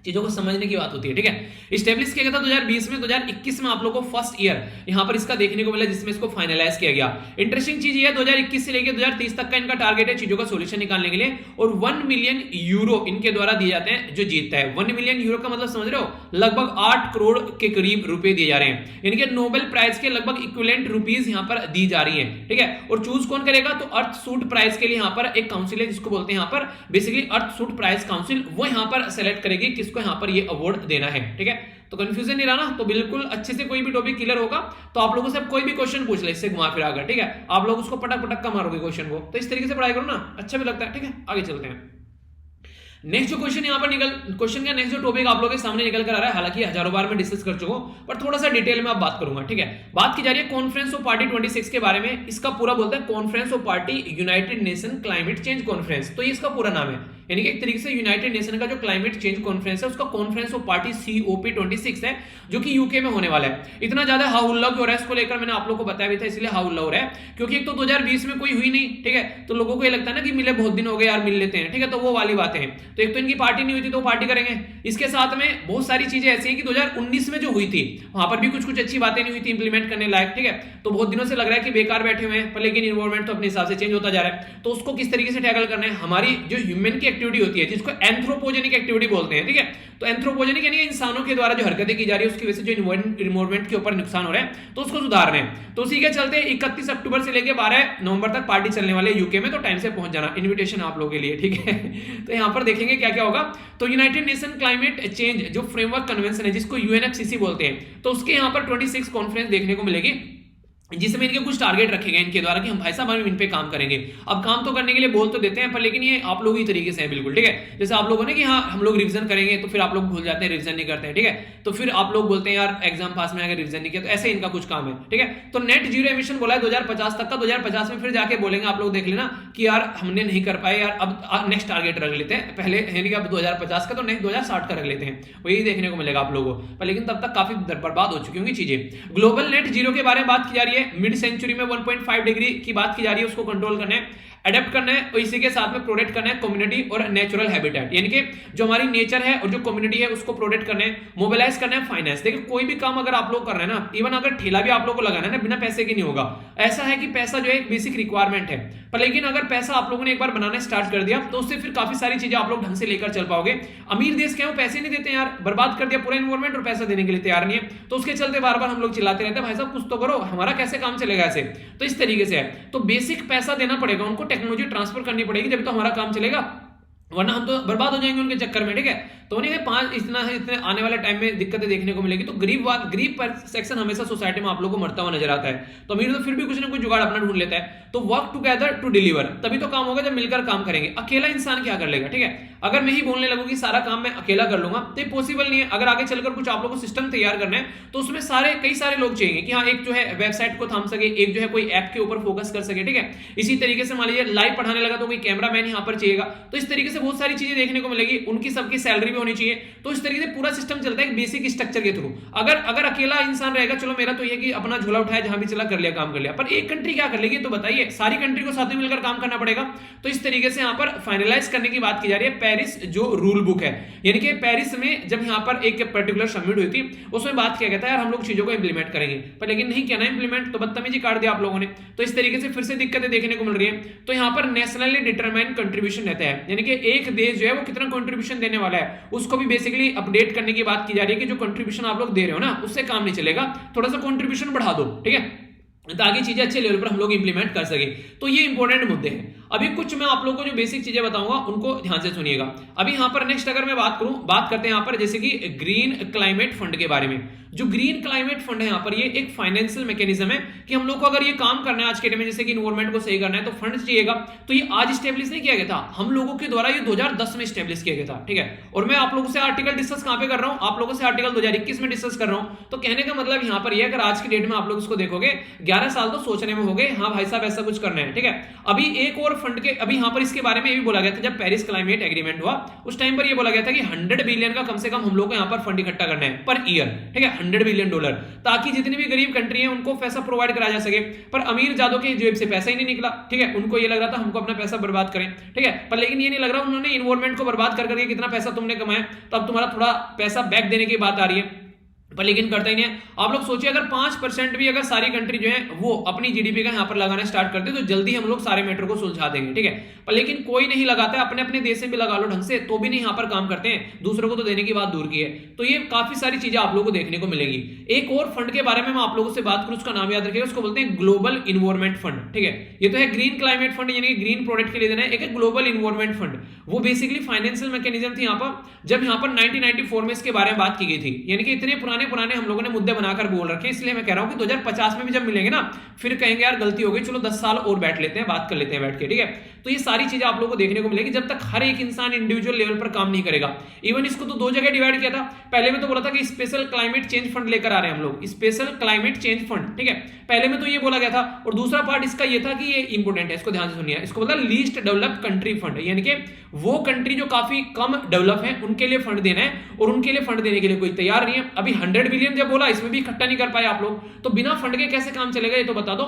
चीजों को समझने की बात होती है, ठीक है। स्टेब्लिश किया गया था 2020 में, 2021 में आप लोगों को फर्स्ट ईयर यहां पर इसका देखने को मिला, जिसमें इसको फाइनलाइज किया गया। इंटरेस्टिंग चीज ये है 2021 से लेकर 2030 तक का इनका टारगेट है चीजों का सॉल्यूशन निकालने के लिए, और 1 मिलियन यूरो इनके द्वारा दिए जाते हैं जो जीतता है। 1 मिलियन यूरो का मतलब समझ रहे हो, लगभग 8 करोड़ के करीब रुपए दिए जा रहे हैं। इनके नोबेल प्राइज के लगभग इक्विवेलेंट रुपीस यहां पर दी जा रही है, ठीक है। और चूज कौन करेगा, तो अर्थ सूट प्राइज के लिए यहां पर एक काउंसिल है जिसको बोलते हैं यहां पर basically earth shot prize council, वो यहां पर सेलेक्ट करेगी किसको यहां पर ये अवार्ड देना है, ठीक है। तो कंफ्यूजन नहीं रहा ना, तो बिल्कुल अच्छे से कोई भी टॉपिक क्लियर होगा तो आप लोगों से कोई भी क्वेश्चन पूछ ले इससे घुमा फिरा कर, ठीक है। आप लोग उसको पटक पटक का मारोगे क्वेश्चन को, तो इस तरीके से पढ़ाई करो ना, अच्छा भी लगता है, ठीक है। आगे चलते हैं। नेक्स्ट जो क्वेश्चन यहाँ पर क्वेश्चन का नेक्स्ट जो टॉपिक आप लोगों के सामने निकल कर आ रहा है, हालांकि हजारों बार मैं डिस्कस कर चुका हूं, पर थोड़ा सा डिटेल में आप बात करूंगा, ठीक है। बात की जा रही है कॉन्फ्रेंस ऑफ पार्टी 26 के बारे में। इसका पूरा बोलता है conference of party United nation climate change conference, तो ये इसका पूरा नाम है। यानी कि एक तरीके से यूनाइटेड नेशन का जो क्लाइमेट चेंज कॉन्फ्रेंस है उसका कॉन्फ्रेंस ऑफ पार्टी COP26 है, जो कि यूके में होने वाला है। इतना ज्यादा हाउल्ला क्यों हो रहा है इसको लेकर मैंने आप लोगों को बताया भी था, इसलिए हाउल्ला हो रहा है क्योंकि एक तो 2020 में कोई हुई नहीं, ठीक है। तो लोगों को ये लगता है ना कि मिले बहुत दिन हो गए यार, मिल लेते हैं, ठीक है। तो वो वाली बातें हैं। तो एक तो इनकी पार्टी नहीं हुई थी तो पार्टी करेंगे, इसके साथ में बहुत सारी चीजें ऐसी हैं कि 2019 में जो हुई थी वहां पर भी कुछ अच्छी बातें नहीं हुई थी इंप्लीमेंट करने लायक, ठीक है। तो बहुत दिनों से लग रहा है कि बेकार बैठे हुए हैं, पर लेकिन इन्वायरमेंट तो अपने हिसाब से चेंज होता जा रहा है। तो उसको किस तरीके से टैकल करना है, हमारी जो ह्यूमन की एक्टिविटी होती है जिसको एंथ्रोपोजेनिक एक्टिविटी बोलते हैं, ठीक है। तो एंथ्रोपोजेनिक यानी इंसानों के द्वारा जो हरकतें की जा रही है उसकी वजह से जो इन्वायरमेंट के ऊपर नुकसान हो रहा है तो उसको सुधारना है। तो उसी के चलते 31 अक्टूबर से लेकर 12 नवंबर तक पार्टी चलने वाले यूके में, तो टाइम से पहुंच जाना, इन्विटेशन आप लोगों के लिए, ठीक है। तो यहां पर देखेंगे क्या क्या होगा। तो यूनाइटेड नेशन क्लाइमेट चेंज जो फ्रेमवर्क कन्वेंशन है जिसको UNFCCC बोलते हैं, तो उसके यहां पर 26 कॉन्फ्रेंस देखने को मिलेगी, जिसमें इनके कुछ टारगेट रखे गए इनके द्वारा कि हम भाई साहब हम इन पे काम करेंगे। अब काम तो करने के लिए बोल तो देते हैं, पर लेकिन ये आप लोग ही तरीके से है, बिल्कुल, ठीक है। जैसे आप लोगों ने कि हाँ हम लोग रिवीजन करेंगे, तो फिर आप लोग भूल जाते हैं, रिवीजन नहीं करते हैं, ठीक है। तो फिर आप लोग बोलते हैं यार एग्जाम पास में आगे रिवीजन नहीं किया, तो ऐसे इनका कुछ काम है, ठीक है। तो नेट जीरो एमिशन बोला है 2050 तक का, 2050 में फिर जाके बोलेंगे आप लोग देख लेना कि यार हमने नहीं कर पाए यार, अब नेक्स्ट टारगेट रख लेते हैं पहले, यानी कि अब 2050 का तो नेक्स्ट 2060 का रख लेते हैं, वही देखने को मिलेगा आप लोगों को। पर लेकिन तब तक काफी बर्बाद हो चुकी होंगी चीजें। ग्लोबल नेट जीरो के बारे में बात की जा रही है, मिड सेंचुरी 1.5 डिग्री की बात की जा रही है, उसको कंट्रोल करना है, अडेप्ट करना है, और इसी के साथ में प्रोटेक्ट करना है कम्युनिटी और नेचुरल हैबिटेट, यानी कि जो हमारी नेचर है और जो कम्युनिटी है उसको प्रोटेक्ट करना है, मोबिलाइज करना है फाइनेंस। देखिए कोई भी काम अगर आप लोग कर रहे हैं ना, इवन अगर ठेला भी आप लोग को लगाना है ना, बिना पैसे के नहीं होगा। ऐसा है कि पैसा जो है एक बेसिक रिक्वायरमेंट है, पर लेकिन अगर पैसा आप लोगों ने एक बार बनाना स्टार्ट कर दिया तो उससे फिर काफी सारी चीजें आप लोग ढंग से लेकर चल पाओगे। अमीर देश के पैसे नहीं देते यार, बर्बाद कर दिया पूरा एनवायरमेंट और पैसा देने के लिए तैयार नहीं है, तो उसके चलते बार बार हम लोग चिल्लाते रहते हैं भाई साहब कुछ तो करो, हमारा कैसे काम चलेगा ऐसे। तो इस तरीके से है, तो बेसिक पैसा देना पड़ेगा उनको, टेक्नोलॉजी ट्रांसफर करनी पड़ेगी, जब तो हमारा काम चलेगा, वरना हम तो बर्बाद हो जाएंगे उनके चक्कर में, ठीक है। तो नहीं है इतने आने वाले टाइम में दिक्कतें देखने को मिलेगी। तो गरीब सेक्शन हमेशा सोसाइटी में आप लोगों को मरता हुआ नजर आता है, तो अमीर तो फिर भी कुछ ना कुछ जुगाड़ अपना ढूंढ लेता है। तो वर्क टुगेदर टू डिलीवर, तभी तो काम होगा जब मिलकर काम करेंगे। अकेला इंसान क्या कर लेगा, ठीक है। अगर मैं ही बोलने लगूं कि सारा काम मैं अकेला कर लूंगा तो ये पॉसिबल नहीं है। अगर आगे चलकर कुछ आप लोगों को सिस्टम तैयार करना है तो उसमें कई सारे लोग चाहिए कि हाँ, एक जो है वेबसाइट को थाम सके, एक जो है कोई ऐप के ऊपर फोकस कर सके, ठीक है। इसी तरीके से मान लीजिए लाइव पढ़ाने लगा तो कोई कैमरामैन यहाँ पर चाहिएगा। तो इस तरीके से बहुत सारी चीजें देखने को मिलेगी, उनकी सबकी सैलरी भी होनी चाहिए। तो इस तरीके से पूरा सिस्टम चलता है बेसिक स्ट्रक्चर के थ्रू। अगर अकेला इंसान रहेगा, चलो मेरा तो यह कि अपना झोला उठाया, जहां भी चला कर लिया, काम कर लिया, पर एक कंट्री क्या कर लेगी तो बताइए, सारी कंट्री को साथ में मिलकर काम करना पड़ेगा। तो इस तरीके से यहाँ पर फाइनलाइज करने की बात की जा रही है पेरिस जो रूल बुक है, यानी कि पेरिस में जब यहाँ पर एक पर्टिकुलर समिट हुई थी, उसमें बात किया गया था यार हम लोग चीजों को इंप्लीमेंट करेंगे, पर लेकिन नहीं किया ना इंप्लीमेंट, तो बदतमीजी काट दिया आप लोगों ने। तो इस तरीके से फिर से दिक्कतें देखने को मिल रही है। तो यहाँ पर नेशनली डिटरमाइंड कंट्रीब्यूशन रहता है, यानी कि एक देश जो है वो कितना कंट्रीब्यूशन देने वाला है उसको भी बेसिकली अपडेट करने की बात की जा रही है कि जो कंट्रीब्यूशन आप लोग दे रहे हो ना उससे काम नहीं चलेगा, थोड़ा सा कंट्रीब्यूशन बढ़ा दो, ठीक है, ताकि चीजें अच्छे लेवल पर हम लोग इंप्लीमेंट कर सके। तो ये इंपॉर्टेंट मुद्दे हैं। अभी कुछ मैं आप लोगों को जो बेसिक चीजें बताऊंगा उनको ध्यान से सुनिएगा। अभी यहाँ पर नेक्स्ट अगर मैं बात करते हैं यहाँ पर जैसे कि ग्रीन क्लाइमेट फंड के बारे में। जो ग्रीन क्लाइमेट फंड है यहाँ पर ये एक फाइनेंशियल मैकेनिज्म है कि हम लोग को अगर ये काम करना है आज के टाइम में, जैसे कि इन्वायरमेंट को सही करना है तो फंड चाहिएगा। तो ये आज स्टेब्लिश नहीं किया गया था, हम लोगों के द्वारा ये 2010 में स्टेब्लिश किया गया था, ठीक है। और मैं आप लोगों से आर्टिकल डिस्कस कहां पे कर रहा हूं, आप लोगों से आर्टिकल 2021 में डिस्कस कर रहा हूं। तो कहने का मतलब यहाँ पर ये, अगर आज की डेट में आप लोग इसको देखोगे 11 साल तो सोचने में हो गए, हाँ भाई साहब ऐसा कुछ करना है, ठीक है। अभी एक और फंड के, अभी यहाँ पर इसके बारे में ये भी बोला गया था जब पेरिस क्लाइमेट एग्रीमेंट हुआ उस टाइम पर ये बोला गया था कि 100 बिलियन का कम से कम हम लोग को यहाँ पर फंड इकट्ठा करना है पर ईयर, ठीक है, $100 बिलियन, ताकि जितनी भी गरीब कंट्री है उनको पैसा प्रोवाइड कराया जा सके। पर अमीर जादों के जेब से पैसा ही नहीं निकला, ठीक है। उनको ये लग रहा था हमको अपना पैसा बर्बाद करें, ठीक है, पर लेकिन ये नहीं लग रहा उन्होंने इन्वायरमेंट को बर्बाद कर करके कितना पैसा तुमने कमाया, तो अब तुम्हारा थोड़ा पैसा बैक देने की बात आ रही है, पर लेकिन करता ही नहीं है। आप लोग सोचिए अगर 5% भी अगर सारी कंट्री जो है वो अपनी जीडीपी का यहाँ पर लगाना स्टार्ट करते तो जल्दी हम लोग सारे मैटर को सुलझा देंगे, ठीक है। पर लेकिन कोई नहीं लगाता है, अपने अपने देश में भी लगा लो ढंग से तो भी नहीं यहाँ पर काम करते हैं, दूसरों को तो देने की बात दूर की है। तो ये काफी सारी चीजें आप लोगों को देखने को मिलेगी। एक और फंड के बारे में मैं आप लोगों से बात करूं, उसका नाम याद रखिएगा, उसको बोलते हैं ग्लोबल इन्वायरमेंट फंड, ठीक है। ये तो है ग्रीन क्लाइमेट फंड, यानी ग्रीन प्रोडक्ट के लिए देना है। एक ग्लोबल इन्वायरमेंट फंड, वो बेसिकली फाइनेंशियल मैकेनिज्म थी यहाँ पर, जब यहाँ पर 1994 में इसके बारे में बात की गई थी। यानी कि इतने पुराने हम लोगों ने मुद्दे बनाकर बोल रखे, इसलिए मैं कह रहा हूं कि 2050 में भी जब मिलेंगे ना फिर कहेंगे यार गलती हो गई, चलो 10 साल और बैठ लेते हैं, बात कर लेते हैं बैठ के, ठीक है। तो ये सारी चीजें आप लोगों को देखने को मिलेगी जब तक हर एक इंसान इंडिविजुअल लेवल पर काम नहीं करेगा। इवन इसको तो 2 जगह डिवाइड किया था, पहले में तो बोला था कि स्पेशल क्लाइमेट चेंज फंड लेकर आ रहे हैं हम लोग, स्पेशल क्लाइमेट चेंज फंड, ठीक है, पहले में तो ये बोला गया था। और दूसरा पार्ट इसका ये था कि ये इंपोर्टेंट है, इसको ध्यान से सुनिए, इसको बोला लीस्ट डेवलप कंट्री फंड, यानी कि वो कंट्री जो काफी कम डेवलप है उनके लिए फंड देना है, और उनके लिए फंड देने के लिए कोई तैयार नहीं है। अभी 100 बिलियन जब बोला इसमें भी इकट्ठा नहीं कर पाए आप लोग, तो बिना फंड के कैसे काम चलेगा ये तो बता दो,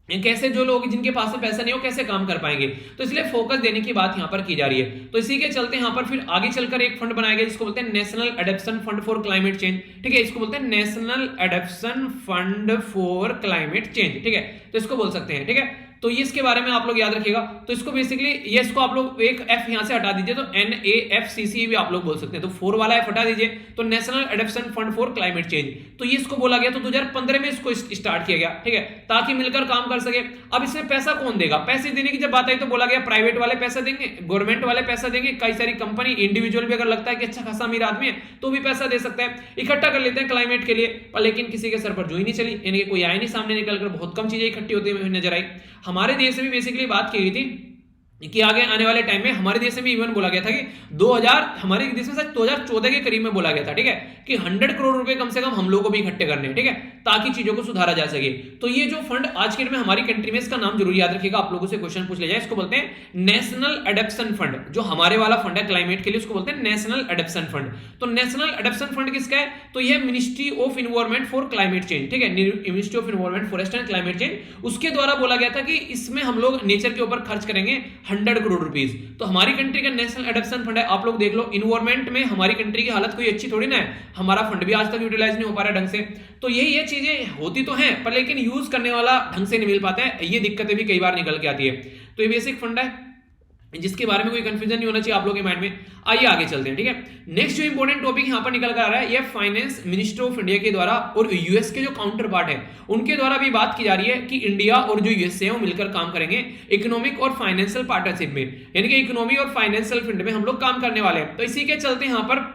कैसे जो लोग जिनके पास में पैसा नहीं हो कैसे काम कर पाएंगे। तो इसलिए फोकस देने की बात यहां पर की जा रही है। तो इसी के चलते यहां पर फिर आगे चलकर एक फंड बनाया गया जिसको बोलते हैं national adaptation fund for climate change, ठीक है, इसको बोलते हैं national adaptation fund for climate change, ठीक है, तो इसको बोल सकते हैं, ठीक है। तो ये इसके बारे में आप लोग याद रखिएगा। तो इसको बेसिकली ये इसको आप लोग एक एफ यहां से हटा दीजिए तो NAFCC भी आप लोग बोल सकते हैं, तो 4 वाला एफ हटा दीजिए तो national adaptation fund for climate change. तो ये इसको बोला गया, तो 2015 में इसको स्टार्ट किया गया, ठीक है, ताकि मिलकर काम कर सके। अब इसमें पैसा कौन देगा, पैसे देने की जब बात आई तो बोला गया प्राइवेट वाले पैसा देंगे, गवर्नमेंट वाले पैसा देंगे, कई सारी कंपनी, इंडिविजुअल भी अगर लगता है कि अच्छा खासा अमीर आदमी है तो भी पैसा दे सकता है, इकट्ठा कर लेते हैं क्लाइमेट के लिए। पर लेकिन किसी के सर पर जो ही नहीं चली, यानी कि कोई आया नहीं सामने निकलकर, बहुत कम चीजें इकट्ठी होती हुई नजर आई। हमारे देश में बेसिकली बात की गई थी कि आगे आने वाले टाइम में हमारे देश में भी इवन बोला गया था कि 2000 हमारे देश में शायद 2014 के करीब में बोला गया था, ठीक है, कि 100 करोड़ रुपए कम से कम हम लोगों को भी इकट्ठे करने हैं, ठीक है, ताकि चीजों को सुधारा जा सके। तो ये जो फंड आज के डेट में हमारी कंट्री में, इसका नाम जरूर याद रखिएगा, आप लोगों से क्वेश्चन पूछ ले जाए, इसको बोलते हैं नेशनल एडेप्शन फंड। जो हमारे वाला फंड है क्लाइमेट के लिए उसको बोलते हैं नेशनल एडेप्शन फंड। तो नेशनल एडेप्शन फंड किसका है, तो यह ministry of environment for climate change, ठीक है, ministry of environment forest and climate change, उसके द्वारा बोला गया था कि इसमें हम लोग नेचर के ऊपर खर्च करेंगे 100 करोड़ रुपीस। तो हमारी कंट्री का नेशनल एडेप्शन फंड है, आप लोग देख लो, इन्वायरमेंट में हमारी कंट्री की हालत कोई अच्छी थोड़ी ना है, हमारा फंड भी आज तक यूटिलाइज नहीं हो पा रहा ढंग से। तो ये चीजें होती तो हैं पर लेकिन यूज करने वाला ढंग से नहीं मिल पाता है, ये दिक्कतें भी कई बार निकल के आती है। तो ये बेसिक फंड है जिसके बारे में कोई कंफ्यूजन नहीं होना चाहिए आप लोगों के माइंड में। आइए आगे चलते हैं, ठीक है। नेक्स्ट जो इंपॉर्टेंट टॉपिक यहां पर निकल कर आ रहा है, ये फाइनेंस मिनिस्टर ऑफ इंडिया के द्वारा और यूएस के जो काउंटर पार्ट है उनके द्वारा भी बात की जा रही है कि इंडिया और जो यूएसए है वो मिलकर काम करेंगे इकोनॉमिक और फाइनेंशियल पार्टनरशिप में, यानी कि इकोनॉमी और फाइनेंशियल फील्ड में हम लोग काम करने वाले हैं। तो इसी के चलते यहां पर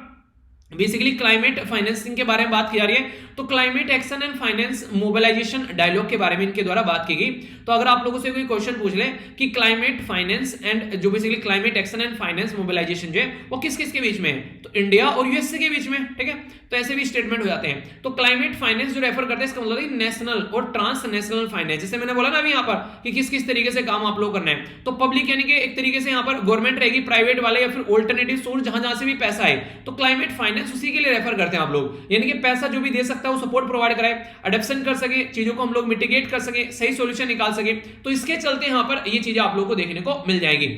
बेसिकली क्लाइमेट फाइनेंसिंग के बारे में बात की जा रही है। तो climate action and finance mobilisation dialogue के बारे में इनके द्वारा बात की गई। तो अगर आप लोगों से कोई क्वेश्चन पूछ ले कि क्लाइमेट फाइनेंस एंड जो basically climate action and finance mobilisation जो है वो किस किस के बीच में है, तो इंडिया और यूएसए के बीच में, ठीक है। तो ऐसे भी स्टेटमेंट हो जाते हैं। तो क्लाइमेट फाइनेंस जो रेफर करते हैं इसका मतलब है नेशनल और ट्रांसनेशनल फाइनेंस, जैसे मैंने बोला ना अभी यहाँ पर कि किस किस तरीके से काम आप लोग करना है। तो पब्लिक यानी कि एक तरीके से यहाँ पर गवर्नमेंट रहेगी, प्राइवेट वाले या फिर ऑल्टरनेटिव सोर्स जहां जहां से भी पैसा है, तो क्लाइमेट फाइनेंस उसी के लिए रेफर करते हैं आप लोग। यानी कि पैसा जो भी दे सकता है वो सपोर्ट प्रोवाइड कराए, अडॉप्शन कर सके, चीजों को हम लोग मिटिगेट कर सके, सही सॉल्यूशन निकाल सके। तो इसके चलते यहाँ पर ये चीजें आप लोग को देखने को मिल जाएगी।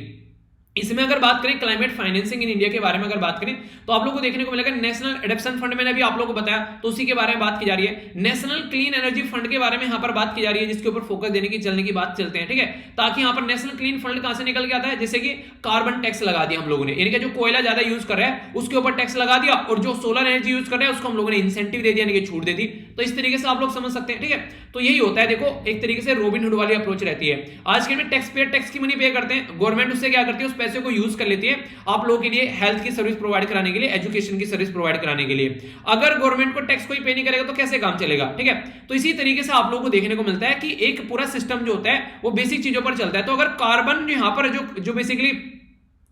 इसमें अगर बात करें क्लाइमेट फाइनेंसिंग इन इंडिया के बारे में अगर बात करें तो आप लोगों को देखने को मिलेगा नेशनल एडॉप्शन फंड, मैंने अभी आप लोगों को बताया तो उसी के बारे में बात की जा रही है। नेशनल क्लीन एनर्जी फंड के बारे में यहाँ पर बात की जा रही है, जिसके ऊपर फोकस देने की चलने की बात चलते हैं, ठीक है। ताकि यहाँ पर नेशनल क्लीन फंड कहां से निकल के आता है, जैसे कि कार्बन टैक्स लगा दिया हम लोगों ने, यानी कि जो कोयला ज्यादा यूज कर रहा है उसके ऊपर टैक्स लगा दिया, और जो सोलर एनर्जी यूज कर रहा है उसको हम लोगों ने इंसेंटिव दे दिया, यानी कि छूट दे दी। तो इस तरीके से आप लोग समझ सकते हैं, ठीक है। तो यही होता है, देखो एक तरीके से रॉबिन हुड वाली अप्रोच रहती है। आज के में टैक्स पेयर टैक्स की मनी पे करते हैं, गवर्नमेंट उससे क्या करती है, उस पैसे को यूज कर लेती है आप लोगों के लिए हेल्थ की सर्विस प्रोवाइड कराने के लिए, एजुकेशन की सर्विस प्रोवाइड कराने के लिए। अगर गवर्नमेंट को टैक्स कोई पे नहीं करेगा तो कैसे काम चलेगा, ठीक है। तो इसी तरीके से आप लोगों को देखने को मिलता है कि एक पूरा सिस्टम जो होता है वो बेसिक चीजों पर चलता है। तो अगर कार्बन यहां पर जो बेसिकली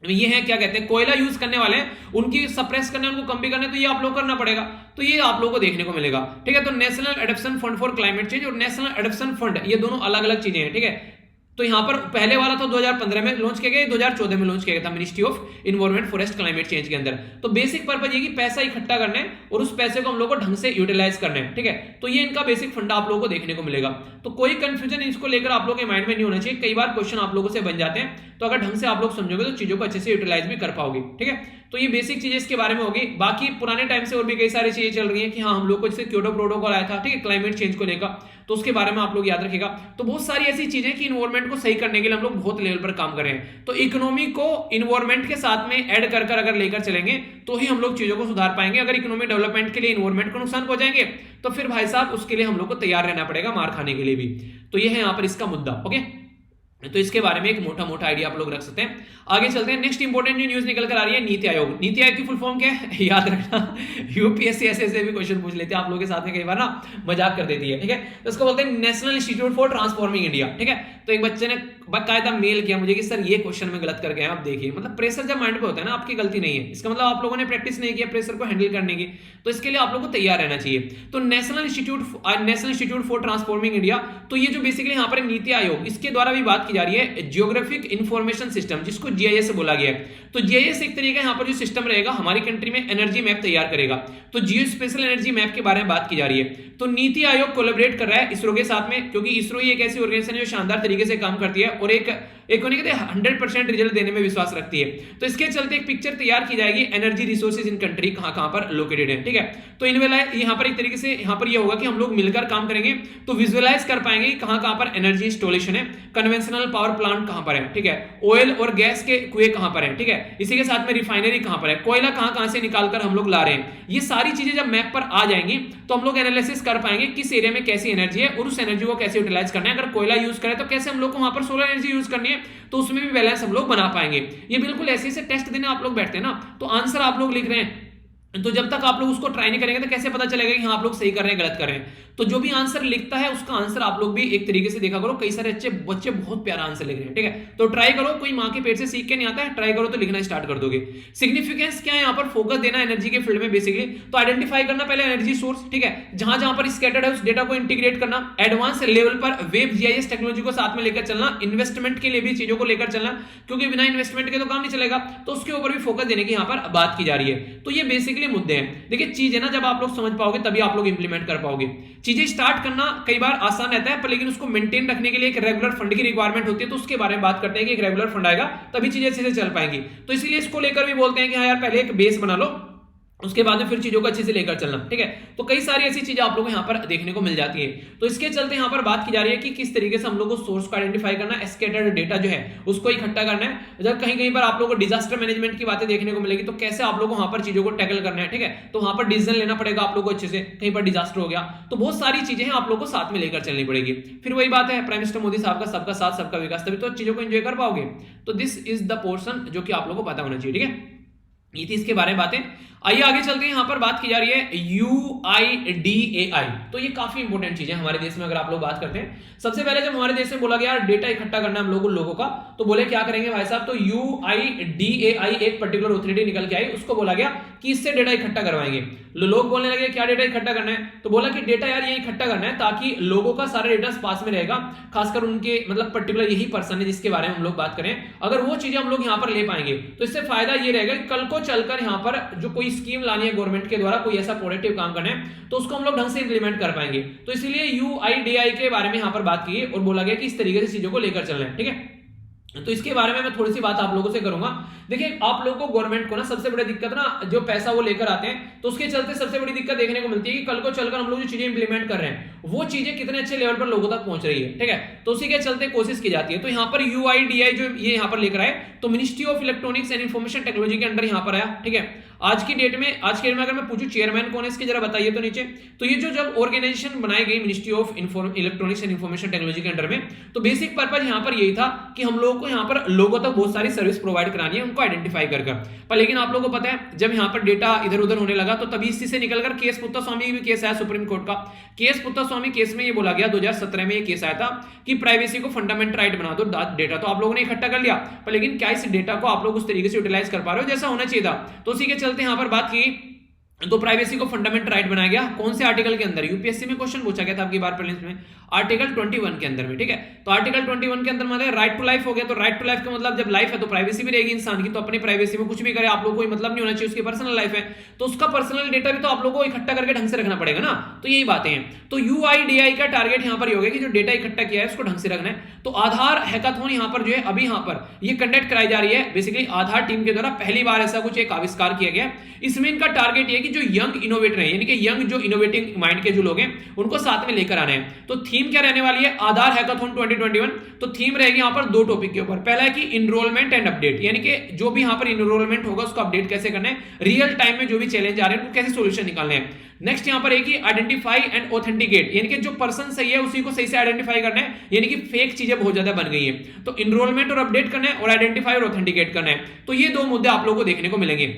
ये है क्या कहते हैं कोयला यूज करने वाले हैं, उनकी सप्रेस करने, उनको कम भी करने, तो ये आप लोग करना पड़ेगा। तो ये आप लोगों को देखने को मिलेगा, ठीक है। तो national adoption fund for climate change और नेशनल एडॉप्शन फंड ये दोनों अलग अलग चीजें हैं, ठीक है। तो यहां पर पहले वाला था 2015 में लॉन्च किया गया, 2014 में लॉन्च किया गया था ministry of environment forest climate change के अंदर। तो बेसिक पर्पज ये कि पैसा इकट्ठा करना है और उस पैसे को हम लोग को ढंग से यूटिलाइज करना है, ठीक है। तो ये इनका बेसिक फंडा आप लोगों को देखने को मिलेगा। तो कोई कंफ्यूजन इसको लेकर आप लोगों के माइंड में नहीं होना चाहिए, कई बार क्वेश्चन आप लोगों से बन जाते हैं, तो अगर ढंग से आप लोग समझोगे तो चीजों को अच्छे से यूटिलाइज भी कर पाओगे, ठीक है। तो ये बेसिक चीजें इसके बारे में होगी। बाकी पुराने टाइम से और भी कई सारी चीजें चल रही हैं कि हाँ हम लोग को जैसे क्योटो प्रोटोकॉल आया था, ठीक है, क्लाइमेट चेंज को लेकर, तो उसके बारे में आप लोग याद रखिएगा। तो बहुत सारी ऐसी चीजें कि इन्वायरमेंट को सही करने के लिए हम लोग बहुत लेवल पर काम कर रहे हैं। तो इकोनॉमी को इन्वायरमेंट के साथ में ऐड कर अगर लेकर चलेंगे तो ही हम लोग चीजों को सुधार पाएंगे। अगर इकोनॉमिक डेवलपमेंट के लिए इन्वायरमेंट को नुकसान पहुंचाएंगे तो फिर भाई साहब उसके लिए हम लोग को तैयार रहना पड़ेगा, मार खाने के लिए भी। तो ये है यहाँ पर इसका मुद्दा, ओके। तो इसके बारे में एक मोटा मोटा आइडिया आप लोग रख सकते हैं। आगे चलते हैं, नेक्स्ट इंपॉर्टेंट जो न्यूज निकल कर आ रही है नीति आयोग। नीति आयोग की फुल फॉर्म क्या है याद रखना, यूपीएससी ऐसे भी क्वेश्चन पूछ लेते हैं आप लोगों के साथ में, कई बार ना मजाक कर देती है, ठीक है। तो इसको बोलते हैं national institute for transforming India, ठीक है। तो एक बच्चे ने बाकायदा मेल किया मुझे कि सर ये क्वेश्चन में गलत कर गए हैं। आप देखिए मतलब प्रेशर जब माइंड पे होता है ना, आपकी गलती नहीं है, इसका मतलब आप लोगों ने प्रैक्टिस नहीं किया प्रेशर को हैंडल करने की। तो इसके लिए आप लोगों को तैयार रहना चाहिए। तो national institute for transforming India, तो ये जो बेसिकली यहाँ पर नीति आयोग, इसके द्वारा भी बात की जा रही है जियोग्राफिक इंफॉर्मेशन सिस्टम, जिसको जीआईएस बोला गया है। तो जीआईएस एक तरीके का यहाँ पर जो सिस्टम रहेगा हमारी कंट्री में एनर्जी मैप तैयार करेगा। तो जियो स्पेशल एनर्जी मैप के बारे में बात की जा रही है। तो नीति आयोग कोलैबोरेट कर रहा है इसरो के साथ में, क्योंकि इसरो ही एक ऐसी ऑर्गेनाइजेशन है जो शानदार तरीके से काम करती है और एक होने के 100% रिजल्ट देने में विश्वास रखती है। तो इसके चलते एक पिक्चर तैयार की जाएगी एनर्जी रिसोर्सेज इन कंट्री कहां पर लोकेटेड है, ठीक है। तो यहाँ पर एक तरीके से यहाँ पर ये होगा कि हम लोग मिलकर काम करेंगे तो विजुअलाइज कर पाएंगे कहां पर एनर्जी इंस्टॉलेशन है, कन्वेंशनल पावर प्लांट कहां पर है, ठीक है, ऑयल और गैस के कुएं कहां पर है, ठीक है, इसी के साथ में रिफाइनरी कहां पर है, कोयला कहां से निकालकर हम लोग ला रहे हैं। ये सारी चीजें जब मैप पर आ जाएंगी तो हम लोग एनालिसिस कर पाएंगे किस एरिया में कैसी एनर्जी है और उस एनर्जी को कैसे यूटिलाइज करना है। अगर कोयला यूज करें तो कैसे हम लोग को वहां पर सोलर एनर्जी यूज करनी है, तो उसमें भी बैलेंस हम लोग बना पाएंगे। ये बिल्कुल ऐसे ऐसे टेस्ट देने आप लोग बैठते हैं ना, तो आंसर आप लोग लिख रहे हैं, तो जब तक आप लोग उसको ट्राई नहीं करेंगे तो कैसे पता चलेगा कि हाँ आप लोग सही कर रहे हैं गलत कर रहे हैं। तो जो भी आंसर लिखता है उसका आंसर आप लोग भी एक तरीके से देखा करो। कई सारे अच्छे बच्चे बहुत प्यारा आंसर लिख रहे हैं, ठीक है। तो ट्राई करो, कोई माँ के पेट से सीख के नहीं आता है, ट्राई करो तो लिखना स्टार्ट कर दोगे। सिग्निफिकेंस क्या है यहाँ पर, फोकस देना एनर्जी के फील्ड में बेसिकली। तो आइडेंटिफाई करना पहले एनर्जी सोर्स, ठीक है, जहां जहां पर स्कैटर्ड है उस डेटा को इंटीग्रेट करना, एडवांस लेवल पर वेब जीआईएस टेक्नोलॉजी को साथ में लेकर चलना, इन्वेस्टमेंट के लिए भी चीजों को लेकर चलना, क्योंकि बिना इन्वेस्टमेंट के तो काम नहीं चलेगा। तो उसके ऊपर भी फोकस देने की यहाँ पर बात की जा रही है। तो ये बेसिकली मुद्दे हैं। देखिए चीज है ना, जब आप लोग समझ पाओगे तभी आप लोग इंप्लीमेंट कर पाओगे। चीजें स्टार्ट करना कई बार आसान रहता है, पर लेकिन उसको मेंटेन रखने के लिए एक रेगुलर फंड की रिक्वायरमेंट होती है। तो उसके बारे में बात करते हैं कि एक रेगुलर फंड आएगा तभी चीजें अच्छे से चल पाएंगी। तो इसलिए इसको लेकर भी बोलते हैं कि हाँ यार पहले एक बेस बना लो, उसके बाद में फिर चीजों को अच्छे से लेकर चलना, ठीक है। तो कई सारी ऐसी चीजें आप लोगों को यहाँ पर देखने को मिल जाती है। तो इसके चलते यहाँ पर बात की जा रही है कि किस तरीके से हम लोग को सोर्स को आइडेंटिफाई करना, स्कैटर्ड डेटा जो है उसको इकट्ठा करना है। जब कहीं कहीं पर आप लोगों को डिजास्टर मैनेजमेंट की बातें देखने को मिलेगी तो कैसे आप लोग को वहां पर चीजों को टैकल करना है, ठीक है। तो वहां पर डिसीजन लेना पड़ेगा आप लोग को अच्छे से, कहीं पर डिजास्टर हो गया तो बहुत सारी चीजें हैं आप लोग को साथ में लेकर चलनी पड़ेगी। फिर वही बात है प्राइम मिनिस्टर मोदी साहब का सबका साथ सबका विकास, तभी तो चीजों को एंजॉय कर पाओगे। तो दिस इज द पोर्शन जो कि आप लोग को पता होना चाहिए, ठीक है। ये थी इसके बारे में बातें। आइए आगे चलते हैं। यहां पर बात की जा रही है UIDAI। तो ये काफी इंपॉर्टेंट चीज है हमारे देश में अगर आप लोग बात करते हैं। सबसे पहले जब हमारे देश में बोला गया डेटा इकट्ठा करना हम लोगों का, तो बोले क्या करेंगे भाई साहब, तो UIDAI एक पर्टिकुलर ऑथोरिटी निकल के आई, उसको बोला गया कि इससे डेटा इकट्ठा करवाएंगे। लोग बोलने लगे क्या डेटा इकट्ठा करना है, तो बोला कि डेटा यार ये इकट्ठा करना है ताकि लोगों का सारा डेटा पास में रहेगा, खासकर उनके मतलब पर्टिकुलर यही पर्सन है जिसके बारे में हम लोग बात करें, अगर वो चीजें हम लोग यहाँ पर ले पाएंगे तो इससे फायदा ये रहेगा कि कल को चलकर यहाँ पर जो कोई स्कीम लानी है गवर्नमेंट के द्वारा, कोई ऐसा प्रोडक्टिव काम करना है, तो उसको हम लोग ढंग से इंप्लीमेंट कर पाएंगे। तो इसलिए UIDAI के बारे में यहाँ पर बात की और बोला गया कि इस तरीके से चीजों को लेकर चलना है, ठीक है। तो इसके बारे में मैं थोड़ी सी बात आप लोगों से करूंगा। देखिए आप लोगों को गवर्नमेंट को ना सबसे बड़ी दिक्कत ना, जो पैसा वो लेकर आते हैं तो उसके चलते सबसे बड़ी दिक्कत देखने को मिलती है कि कल को चलकर हम लोग जो चीजें इंप्लीमेंट कर रहे हैं वो चीजें कितने अच्छे लेवल पर लोगों तक पहुंच रही है, ठीक है। तो उसी के चलते कोशिश की जाती है। तो यहाँ पर UIDAI जो ये यहाँ पर लेकर आए, तो ministry of electronics and information technology के अंडर यहाँ पर आया, ठीक है। आज की डेट में अगर मैं पूछूं चेयरमैन कौन है इसके, जरा बताइए तो नीचे। तो ये जो जब ऑर्गेनाइजेशन बनाई गई ministry of electronics and information technology के अंडर में, तो बेसिक पर्पज यहाँ पर यही था कि हम लोगों को यहाँ पर लोगों तक बहुत सारी सर्विस प्रोवाइड करानी है, उनको आइडेंटिफाई कर। पर लेकिन आप लोगों को पता है जब यहाँ पर डेटा इधर उधर होने लगा तो तभी इसी से निकलकर केस पुत्तास्वामी भी केस आया सुप्रीम कोर्ट का। केस पुत्तास्वामी केस में ये बोला गया 2017 में ये केस आया था कि प्राइवेसी को फंडामेंटल राइट बना दो। डेटा तो आप लोगों ने इकट्ठा कर लिया, पर लेकिन क्या इस डेटा को आप लोग उस तरीके से यूटिलाइज कर पा रहे हो जैसा होना चाहिए था। तो उसी के चलते यहाँ पर बात की तो प्राइवेसी को फंडामेंटल राइट बनाया गया। कौन से आर्टिकल के अंदर, यूपीएससी में क्वेश्चन पूछा गया था आपकी बार प्रीलिम्स में, आर्टिकल 21 के अंदर में, ठीक है। तो आर्टिकल 21 के अंदर मतलब राइट टू लाइफ हो गया। तो राइट टू लाइफ का मतलब जब लाइफ है तो प्राइवेसी भी रहेगी इंसान की, तो अपनी प्राइवेसी में कुछ भी करे आप लोग कोई मतलब नहीं होना चाहिए, उसकी पर्सनल लाइफ है तो उसका पर्सनल डेटा भी तो आप लोगों को इकट्ठा करके ढंग से रखना पड़ेगा ना। तो यही बातें हैं। तो UIDAI का टारगेट यहाँ पर ये होगा कि जो डेटा इकट्ठा किया है उसको ढंग से रखना है। तो आधार हैकाथॉन यहाँ पर जो है अभी यहाँ पर ये कंडक्ट कराई जा रही है। बेसिकली आधार टीम के द्वारा पहली बार ऐसा कुछ एक आविष्कार किया गया। इसमें इनका टारगेट ये है कि जो यंग इनोवेटर है, यानी कि यंग जो इनोवेटिंग माइंड के जो लोग हैं उनको साथ में लेकर आना है। तो थीम क्या रहने वाली है आधार हैकाथॉन 2021। तो थीम रहेगी यहाँ पर 2 टॉपिक के ऊपर। पहला है कि इनरोलमेंट एंड अपडेट, यानी कि जो भी यहाँ पर इनरोलमेंट होगा उसको अपडेट कैसे करना है, रियल टाइम में जो भी चैलेंज आ रहे हैं उनको कैसे सोल्यूशन निकालने हैं। नेक्स्ट यहाँ पर है कि आइडेंटिफाई एंड ऑथेंटिकेट, यानी कि जो पर्सन सही है उसी को सही से आइडेंटिफाई करना है, यानी कि फेक चीजें बहुत ज्यादा बन गई है। तो इनरोलमेंट और अपडेट करना है और आइडेंटिफाई और ऑथेंटिकेट करना है। तो ये 2 मुद्दे आप लोगों को देखने को मिलेंगे।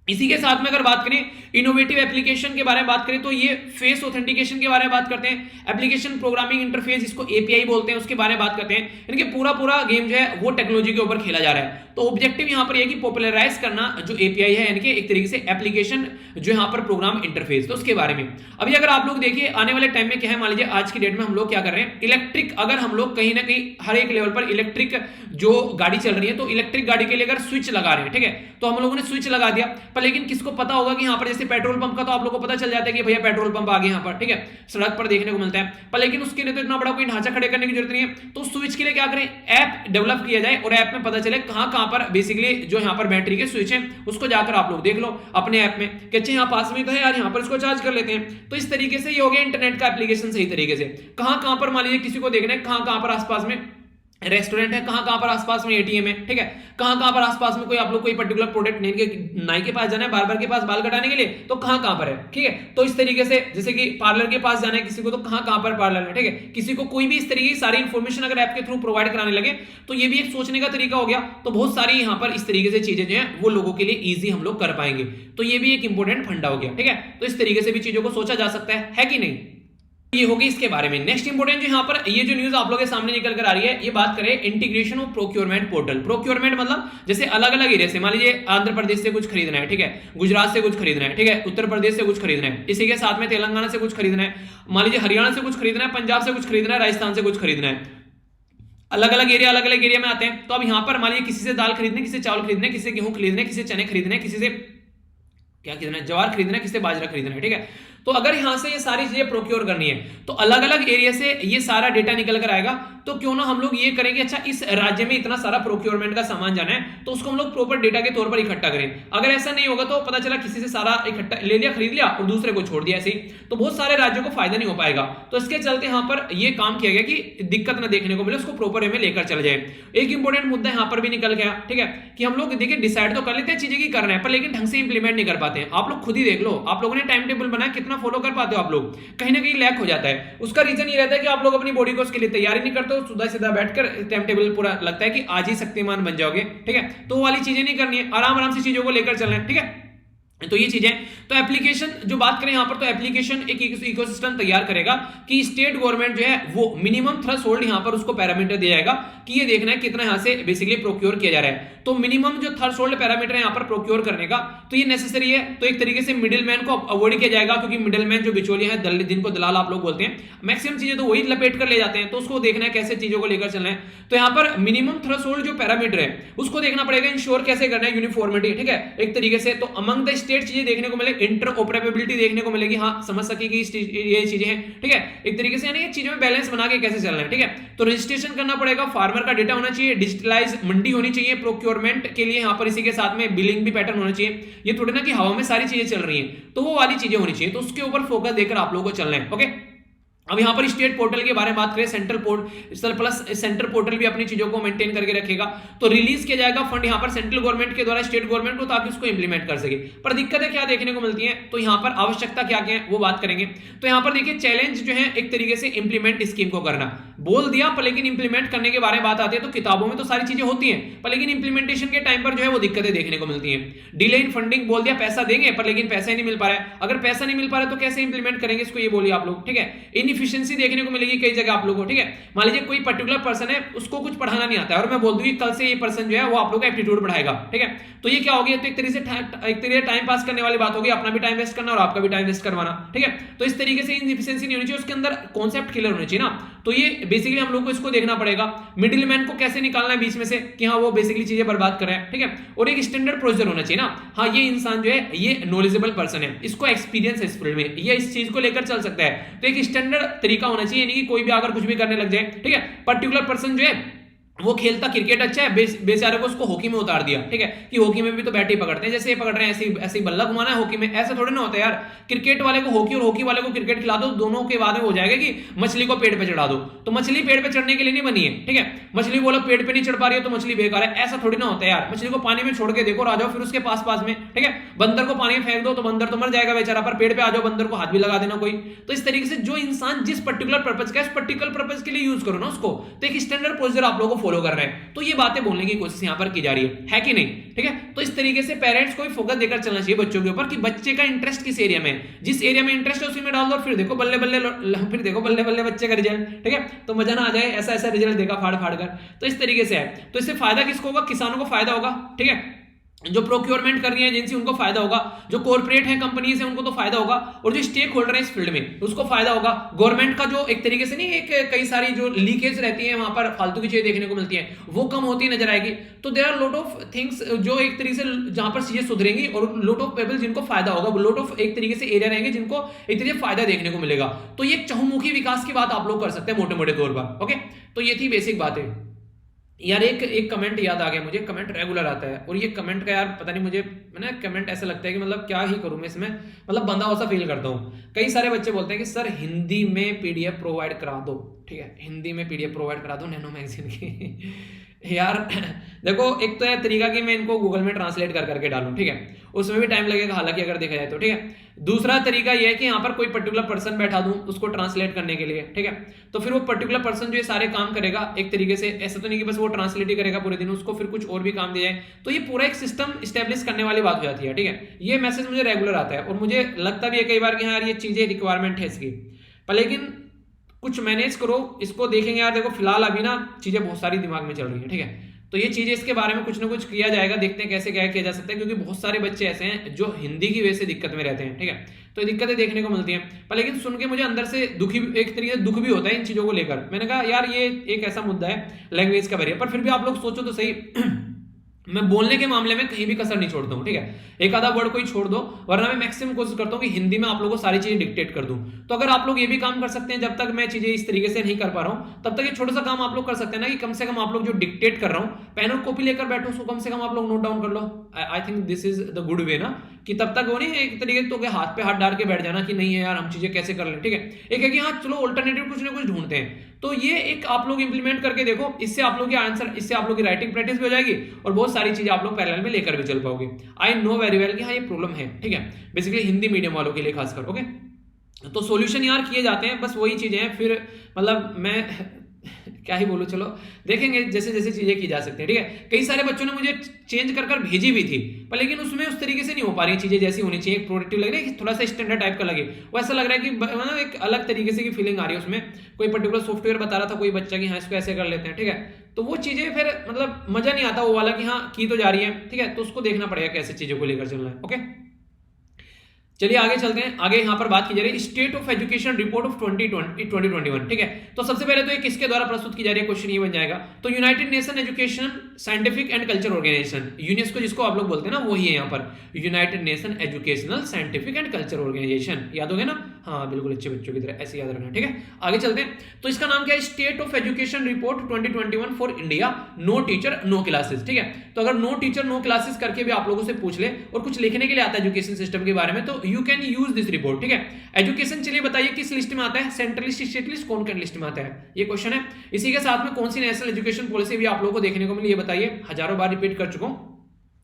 इसी के साथ में अगर बात करें इनोवेटिव एप्लीकेशन के बारे में बात करें तो ये फेस ऑथेंटिकेशन के बारे में बात करते हैं, एप्लीकेशन प्रोग्रामिंग इंटरफेस इसको API बोलते हैं उसके बारे में बात करते हैं। यानी कि पूरा गेम जो है वो टेक्नोलॉजी के ऊपर खेला जा रहा है। तो ऑब्जेक्टिव यहां पर यह कि पॉपुलराइज करना जो API है, यानी कि एक तरीके से एप्लीकेशन जो यहां पर प्रोग्राम इंटरफेस, तो उसके बारे में अभी अगर आप लोग देखिए आने वाले टाइम में क्या है, मान लीजिए आज की डेट में हम लोग क्या कर रहे हैं, इलेक्ट्रिक अगर हम लोग कहीं ना कहीं हर एक लेवल पर इलेक्ट्रिक जो गाड़ी चल रही है तो इलेक्ट्रिक गाड़ी के लिए अगर स्विच लगा रहे हैं, ठीक है, तो हम लोगों ने स्विच लगा दिया, पर लेकिन किसको पता होगा कि यहाँ पर जैसे पेट्रोल पंप का तो आप लोगों को पता चल जाता है कि भैया पेट्रोल पंप आ गया यहाँ पर, ठीक है, सड़क पर देखने को मिलता है, पर लेकिन उसके लिए तो इतना बड़ा कोई ढांचा खड़े करने की जरूरत नहीं है। तो स्विच के लिए क्या करें, ऐप डेवलप किया जाए और ऐप में पता चले कहां पर बेसिकली जो यहाँ पर बैटरी के स्विच है उसको जाकर आप लोग देख लो अपने ऐप में कि अच्छा यहाँ पास में तो है यार, यहाँ पर इसको चार्ज कर लेते हैं। तो इस तरीके से ये हो गया इंटरनेट का एप्लीकेशन सही तरीके से। कहां पर मान लीजिए किसी को देखना है कहां पर आसपास में रेस्टोरेंट है, कहां पर आसपास में ATM है, ठीक है, कहां पर आसपास में कोई आप लोग कोई पर्टिकुलर प्रोडक्ट नाई के पास जाना है, बार्बर के पास बाल कटाने के लिए, तो कहां पर है, ठीक है। तो इस तरीके से जैसे कि पार्लर के पास जाना है किसी को तो कहां पर पार्लर है, ठीक है, किसी को कोई भी इस तरीके की सारी इंफॉर्मेशन अगर ऐप के थ्रू प्रोवाइड कराने लगे तो ये भी एक सोचने का तरीका हो गया। तो बहुत सारी यहां पर इस तरीके से चीजें जो है वो लोगों के लिए ईजी हम लोग कर पाएंगे। तो ये भी एक इंपॉर्टेंट फंडा हो गया, ठीक है। तो इस तरीके से भी चीजों को सोचा जा सकता है कि नहीं। ये होगी इसके बारे में। नेक्स्ट इंपोर्टेंट जो यहाँ पर ये जो न्यूज आप लोगों के सामने निकल कर आ रही है, ये बात करें integration of procurement portal. Procurement मतलब जैसे अलग अलग एरिया से, मान लीजिए आंध्र प्रदेश से कुछ खरीदना है, ठीक है, गुजरात से कुछ खरीदना है, ठीक है, उत्तर प्रदेश से कुछ खरीदना है, इसी के साथ में तेलंगाना से कुछ खरीदना है, मान लीजिए हरियाणा से कुछ खरीदना है, पंजाब से कुछ खरीदना है, राजस्थान से कुछ खरीदना है, अलग अलग एरिया में आते हैं। तो अब यहाँ पर मान लीजिए किसी से दाल खरीदने, किसी से चावल खरीदने, किसी से गेहूं खरीदने, किसी से चने खरीदने, किसी से क्या खरीदना है, ज्वार खरीदना है, किसी से बाजरा खरीदना है, ठीक है। तो अगर यहां से ये सारी चीजें प्रोक्योर करनी है तो अलग अलग एरिया से ये सारा डेटा निकल कर आएगा। तो क्यों ना हम लोग ये करेंगे, अच्छा इस राज्य में इतना सारा प्रोक्योरमेंट का सामान जाना है तो उसको हम लोग प्रॉपर डेटा के तौर पर इकट्ठा करें। अगर ऐसा नहीं होगा तो पता चला किसी से सारा इकट्ठा ले लिया, खरीद लिया और दूसरे को छोड़ दिया ऐसे ही, तो बहुत सारे राज्यों को फायदा नहीं हो पाएगा। तो इसके चलते यहाँ पर ये काम किया गया कि दिक्कत ना देखने को मिले, उसको प्रॉपर वे में लेकर चले जाए। एक इंपॉर्टेंट मुद्दा यहाँ पर भी निकल गया, ठीक है, कि हम लोग देखिए डिसाइड तो कर लेते हैं चीजें की करना है, पर लेकिन ढंग से इंप्लीमेंट नहीं कर पाते हैं। आप लोग खुद ही देख लो, आप लोगों ने टाइम टेबल बनाया, कितना अपना फॉलो कर पाते हो आप लोग, कहीं ना कहीं लैक हो जाता है। उसका रीजन ये रहता है कि आप लोग अपनी बॉडी को उसके लिए तैयारी नहीं करते हो, सीधा सीधा बैठकर टाइम टेबल पूरा लगता है कि आज ही शक्तिमान बन जाओगे, ठीक है। तो वो वाली चीजें नहीं करनी है, आराम आराम से चीजों को लेकर चलना है, ठीक है। तो ये चीजें, तो एप्लीकेशन जो बात करें यहां पर, तो एप्लीकेशन एक इकोसिस्टम तैयार करेगा कि स्टेट गवर्नमेंट जो है वो मिनिमम थ्रेशोल्ड यहां पर उसको पैरामीटर दिया जाएगा कि ये देखना है कितना यहां से बेसिकली प्रोक्योर किया जा रहा है। तो मिनिमम जो थ्रेशोल्ड पैरामीटर है यहां पर प्रोक्योर करने का, तो ये नेसेसरी है। तो एक तरीके से मिडिलमैन को अवॉइड किया जाएगा, क्योंकि मिडिलमैन जो बिचौलिया है, जिनको दलाल आप लोग बोलते हैं, मैक्सिमम चीजें तो वही लपेट कर ले जाते हैं। तो उसको देखना है कैसे चीजों को लेकर चलना है। तो यहां पर मिनिमम थ्रेशोल्ड जो पैरामीटर है उसको देखना पड़ेगा, इंश्योर कैसे करना है, यूनिफॉर्मिटी, ठीक है, एक तरीके से। तो अमंग द स्टेट चीजें देखने को मिलेगी, इंटरऑपरेबिलिटी देखने को मिलेगी, हाँ समझ सके कि ये चीजें हैं, ठीक है, एक तरीके से, यानी ये चीजों में बैलेंस बना के कैसे चलना है, ठीक है। तो रजिस्ट्रेशन करना पड़ेगा, फार्मर का डेटा होना चाहिए, डिजिटलाइज मंडी होनी चाहिए, प्रोक्योरमेंट के लिए यहाँ पर इसी के साथ में बिलिंग भी पैटर्न होना चाहिए। ये थोड़ी ना कि हवा में सारी चीजें चल रही हैं, तो वो वाली चीजें होनी चाहिए। तो उसके ऊपर फोकस देकर आप लोगों को चलना है, ओके। अब यहां पर स्टेट पोर्टल के बारे में बात करें, सेंट्रल पोर्टल भी अपनी चीजों को मेंटेन करके रखेगा। तो रिलीज किया जाएगा फंड यहां पर सेंट्रल गवर्नमेंट के द्वारा स्टेट गवर्नमेंट को, ताकि उसको इंप्लीमेंट कर सके। पर दिक्कतें क्या देखने को मिलती हैं, तो यहां पर आवश्यकता क्या क्या है वो बात करेंगे। तो यहां पर देखिए चैलेंज जो है एक तरीके से इंप्लीमेंट स्कीम को करना, बोल दिया पर लेकिन इंप्लीमेंट करने के बारे में बात आती है तो किताबों में तो सारी चीजें होती हैं, पर लेकिन इंप्लीमेंटेशन के टाइम पर जो है वो दिक्कतें देखने को मिलती हैं। डिले इन फंडिंग, बोल दिया पैसा देंगे पर लेकिन पैसा ही नहीं मिल पा रहा है। अगर पैसा नहीं मिल पा रहा है तो कैसे इंप्लीमेंट करेंगे इसको, ये बोलिए आप लोग, ठीक है। इनएफिशिएंसी देखने को मिलेगी कई जगह आप लोगों को, ठीक है। मान लीजिए कोई पर्टिकुलर पर्सन है, उसको कुछ पढ़ाना नहीं आता है और मैं बोल दूं कि कल से ये पर्सन जो है वो आप लोगों का एप्टीट्यूड पढ़ाएगा, ठीक है। तो ये क्या होगी, तो एक तरीके से टाइम पास करने वाली बात होगी, अपना भी टाइम वेस्ट करना और आपका भी टाइम वेस्ट करवाना, ठीक है। तो इस तरीके से इनएफिशिएंसी नहीं होनी चाहिए, उसके अंदर कॉन्सेप्ट क्लियर होना चाहिए ना। तो ये बेसिकली हम लोग को इसको देखना पड़ेगा, मिडिलमैन को कैसे निकालना है बीच में से कि हाँ वो बेसिकली चीजें बर्बाद कर रहे हैं, ठीक है। और एक स्टैंडर्ड प्रोसीजर होना चाहिए ना, हाँ ये इंसान जो है ये नॉलेजेबल पर्सन है, इसको एक्सपीरियंस है इस फील्ड में, ये इस चीज को लेकर चल सकता है। तो एक स्टैंडर्ड तरीका होना चाहिए, यानी कि कोई भी अगर कुछ भी करने लग जाए, ठीक है। पर्टिकुलर पर्सन जो है वो खेलता क्रिकेट अच्छा है, बेचारे को उसको हॉकी में उतार दिया, ठीक है, कि हॉकी में भी तो बैट ही पकड़ते हैं, जैसे ये पकड़ रहे हैं ऐसे ही बल्ला घुमाना है हॉकी में, ऐसा थोड़ी ना होता है यार। क्रिकेट वाले को हॉकी और हॉकी वाले को क्रिकेट खिला दो, दोनों के बाद में हो जाएगा कि मछली को पेड़ पे चढ़ा दो। तो मछली पेड़ पे चढ़ने के लिए नहीं बनी है, ठीक है। मछली बोलो पेड़ पे नहीं चढ़ पा रही है तो मछली बेकार है, ऐसा थोड़ी ना होता है यार। मछली को पानी में छोड़ के देखो, आ जाओ फिर उसके पास में, ठीक है। बंदर को पानी में फेंक दो तो बंदर तो मर जाएगा बेचारा, पर पेड़ पे आ जाओ, बंदर को हाथ भी लगा देना कोई। तो इस तरीके से जो इंसान जिस पर्टिकुलर पर्पज का, इस पर्टिकुलर पर्पज के लिए यूज करो ना उसको, तो एक स्टैंडर्ड प्रोसीजर आप लोगों को फॉलो कर रहे हैं। तो ये बातें बोलने की कोशिश यहां पर की जा रही है कि नहीं, ठीक है। तो इस तरीके से पेरेंट्स को भी फोकस देकर चलना चाहिए बच्चों के ऊपर कि बच्चे का इंटरेस्ट किस एरिया में, जिस एरिया में इंटरेस्ट है उसी में डाल दो, फिर देखो बल्ले बल्ले बच्चे का रिजल्ट, ठीक है। तो मजा ना आ जाए, ऐसा ऐसा रिजल्ट देखा फाड़ फाड़ कर। तो इस तरीके से है, तो इससे फायदा किसको होगा, किसानों को फायदा होगा, ठीक है। जो प्रोक्योरमेंट कर रही है एजेंसी उनको फायदा होगा, जो कॉर्पोरेट है कंपनीज है उनको तो फायदा होगा, और जो स्टेक होल्डर है इस फील्ड में उसको फायदा होगा। गवर्नमेंट का जो एक तरीके से नहीं, एक कई सारी जो लीकेज रहती है वहां पर फालतू की चीजें देखने को मिलती हैं वो कम होती नजर आएगी। तो there are lot of things जो एक तरीके से जहां पर चीजें सुधरेंगी, और लॉट ऑफ पीपल जिनको फायदा होगा, लॉट ऑफ एक तरीके से एरिया रहेंगे जिनको एक तरीके से फायदा देखने को मिलेगा। तो ये चहुमुखी विकास की बात आप लोग कर सकते हैं मोटे मोटे तौर पर, ओके। तो ये थी बेसिक बातें यार। एक कमेंट याद आ गया मुझे, कमेंट रेगुलर आता है और ये कमेंट का यार पता नहीं, मुझे मैंने कमेंट ऐसा लगता है कि मतलब क्या ही करूं मैं इसमें, मतलब बंदा वैसा फील करता हूं। कई सारे बच्चे बोलते हैं कि सर हिंदी में पीडीएफ प्रोवाइड करा दो, ठीक है, हिंदी में पीडीएफ प्रोवाइड करा दो नैनो मैगजीन की। यार देखो, एक तो है तरीका कि मैं इनको गूगल में ट्रांसलेट कर करके डालूं, ठीक है, उसमें भी टाइम लगेगा हालांकि अगर देखा जाए तो, ठीक है। दूसरा तरीका यह है कि यहाँ पर कोई पर्टिकुलर पर्सन बैठा दूं उसको ट्रांसलेट करने के लिए, ठीक है। तो फिर वो पर्टिकुलर पर्सन जो ये सारे काम करेगा एक तरीके से, ऐसा तो नहीं कि बस वो ट्रांसलेट ही करेगा पूरे दिन, उसको फिर कुछ और भी काम दिया जाए, तो ये पूरा एक सिस्टम स्टैब्लिश करने वाली बात हो जाती है, ठीक है। ये मैसेज मुझे रेगुलर आता है और मुझे लगता भी है कई बार कि हाँ यार ये चीजें रिक्वायरमेंट है इसकी, पर लेकिन कुछ मैनेज करो, इसको देखेंगे यार। देखो फिलहाल अभी ना चीजें बहुत सारी दिमाग में चल रही है, ठीक है। तो ये चीजें इसके बारे में कुछ ना कुछ किया जाएगा, देखते हैं कैसे क्या किया जा सकता है, क्योंकि बहुत सारे बच्चे ऐसे हैं जो हिंदी की वजह से दिक्कत में रहते हैं, ठीक है। तो ये दिक्कतें देखने को मिलती हैं, पर लेकिन सुन के मुझे अंदर से दुखी, एक तरीके से दुख भी होता है इन चीजों को लेकर। मैंने कहा यार ये एक ऐसा मुद्दा है लैंग्वेज का बैरियर, पर फिर भी आप लोग सोचो तो सही मैं बोलने के मामले में कहीं भी कसर नहीं छोड़ता हूं, ठीक है। एक आधा वर्ड कोई छोड़ दो, वरना मैं मैक्सिमम कोशिश करता हूं कि हिंदी में आप लोगों को सारी चीजें डिक्टेट कर दूं। तो अगर आप लोग ये भी काम कर सकते हैं, जब तक मैं चीजें इस तरीके से नहीं कर पा रहा हूं तब तक ये छोटा सा काम आप लोग कर सकते हैं ना, कि कम से कम आप लोग जो डिक्टेट कर रहा हूं, पेन और कॉपी लेकर बैठो, उसको कम से कम आप लोग नोट डाउन कर लो। I think this is the good way ना, कि तब तक वो नहीं एक तरीके तो हाथ पे हाथ डाल के बैठ जाना कि नहीं है यार हम चीजें कैसे कर लें, ठीक है। एक है कि हाँ चलो ऑल्टरनेटिव कुछ ना कुछ ढूंढते हैं, तो ये एक आप लोग इंप्लीमेंट करके देखो, इससे आप लोग के आंसर, इससे आप लोग की राइटिंग प्रैक्टिस भी हो जाएगी और बहुत सारी चीजें आप लोग पैरेलल में लेकर भी चल पाओगे। आई नो वेरी वेल कि हाँ ये प्रॉब्लम है, ठीक है, बेसिकली हिंदी मीडियम वालों के लिए खासकर, ओके। तो सॉल्यूशन यार किए जाते हैं, बस वही चीजें हैं। फिर मतलब मैं क्या ही बोलूं, चलो देखेंगे जैसे जैसे चीजें की जा सकती है, ठीक है। कई सारे बच्चों ने मुझे चेंज कर कर भेजी भी थी, पर लेकिन उसमें उस तरीके से नहीं हो पा रही चीजें जैसी होनी चाहिए। प्रोडक्टिव लग रही है कि थोड़ा सा स्टैंडर्ड टाइप का लगे, वो ऐसा लग रहा है कि मतलब एक अलग तरीके से की फीलिंग आ रही है उसमें। कोई पर्टिकुलर सॉफ्टवेयर बता रहा था कोई बच्चा कि हाँ इसको ऐसे कर लेते हैं, ठीक है। तो वो चीजें फिर मतलब मजा नहीं आता वो वाला कि हाँ की तो जा रही है, ठीक है। तो उसको देखना पड़ेगा कैसे चीजों को लेकर चलना है। ओके चलिए आगे चलते हैं। आगे यहां पर बात की जा रही है state of education report of 2021, ठीक है। तो सबसे पहले तो ये किसके द्वारा प्रस्तुत की जा रही है, क्वेश्चन ये बन जाएगा। तो United Nation Education Scientific and Culture Organisation, UNESCO जिसको आप लोग बोलते हैं ना, वही है यहाँ पर United Nation Educational Scientific and Culture Organisation. याद हो गया ना, हाँ बिल्कुल अच्छे बच्चों की तरह ऐसे याद रखना, ठीक है। आगे चलते हैं। तो इसका नाम क्या है, state of education report 2021 for India, no teacher no classes, ठीक है। तो अगर नो टीचर नो क्लासेस करके भी आप लोगों से पूछ ले और कुछ लिखने के लिए आता है एजुकेशन सिस्टम के बारे में, तो you can use this report, ठीक है। एजुकेशन चलिए बताइए किस लिस्ट में आता है, सेंट्रल लिस्ट, स्टेट लिस्ट, कौन कौन लिस्ट में आता है, ये क्वेश्चन है। इसी के साथ में कौन सी नेशनल एजुकेशन पॉलिसी भी आप लोगों को देखने को मिली, ये बताइए। हजारों बार रिपीट कर चुका हूं,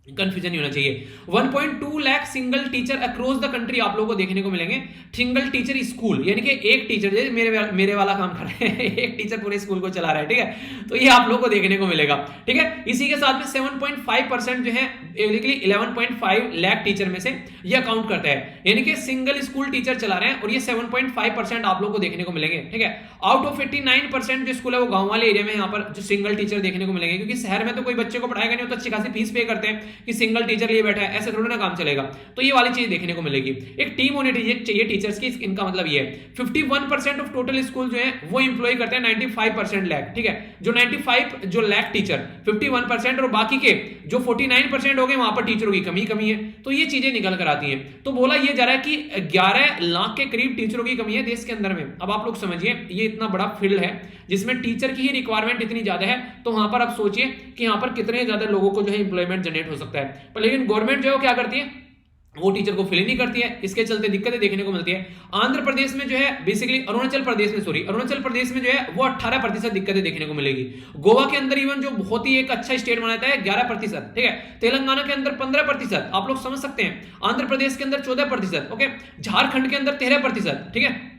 कंफ्यूजन नहीं होना चाहिए। 1.2 lakh single teacher across the country आप लोगों को देखने को मिलेंगे। सिंगल टीचर स्कूल, यानी कि एक टीचर मेरे वाला काम कर रहे हैं एक टीचर पूरे स्कूल को चला रहा है, ठीक है। तो ये आप लोगों को देखने को मिलेगा, ठीक है। इसी के साथ में 7.5% जो है 11.5 लाख टीचर में से ये अकाउंट करता है, यानी कि सिंगल स्कूल टीचर चला रहे हैं, और ये 7.5% आप लोग को देखने को मिलेंगे, ठीक है। आउट ऑफ 89% जो स्कूल है वो गांव वाले एरिया में यहाँ पर जो सिंगल टीचर देखने को मिलेंगे, क्योंकि शहर में तो कोई बच्चे को पढ़ाएगा नहीं, तो अच्छी खासी फीस पे करते हैं कि सिंगल टीचर लिए बैठा है, ऐसे थोड़ा ना काम चलेगा। तो ये वाली चीज देखने को मिलेगी। एक टीम होनी चाहिए टीचर्स की, इनका मतलब ये है। 51% ऑफ टोटल स्कूल जो है वो एम्प्लॉय करते हैं 95% लाख, ठीक है। जो 95 जो लाख टीचर 51%, और बाकी के जो 49% हो गए वहां पर टीचरों की कमी है। तो ये चीजें निकल कर आती हैं। तो बोला ये जा रहा है कि 11 लाख के करीब टीचरों की कमी है देश के अंदर में। अब आप लोग समझिए ये इतना बड़ा फील्ड है जिसमें टीचर की ही रिक्वायरमेंट इतनी ज्यादा है, तो वहां पर आप सोचिए कि यहां पर कितने ज्यादा लोगों को जो है इंप्लॉयमेंट जनरेट हो सकता है। पर लेकिन गवर्नमेंट जो है क्या करती है, वो टीचर को फिल ही नहीं करती है। इसके चलते दिक्कतें देखने को मिलती है। आंध्र प्रदेश में जो है बेसिकली अरुणाचल प्रदेश में जो है वो 18% दिक्कतें देखने को मिलेगी। गोवा के अंदर इवन जो बहुत ही एक अच्छा स्टेट माना जाता है 11%, ठीक है। तेलंगाना के अंदर 15%, आप लोग समझ सकते हैं। आंध्र प्रदेश के अंदर 14%, ओके। झारखंड के अंदर 13%, ठीक है।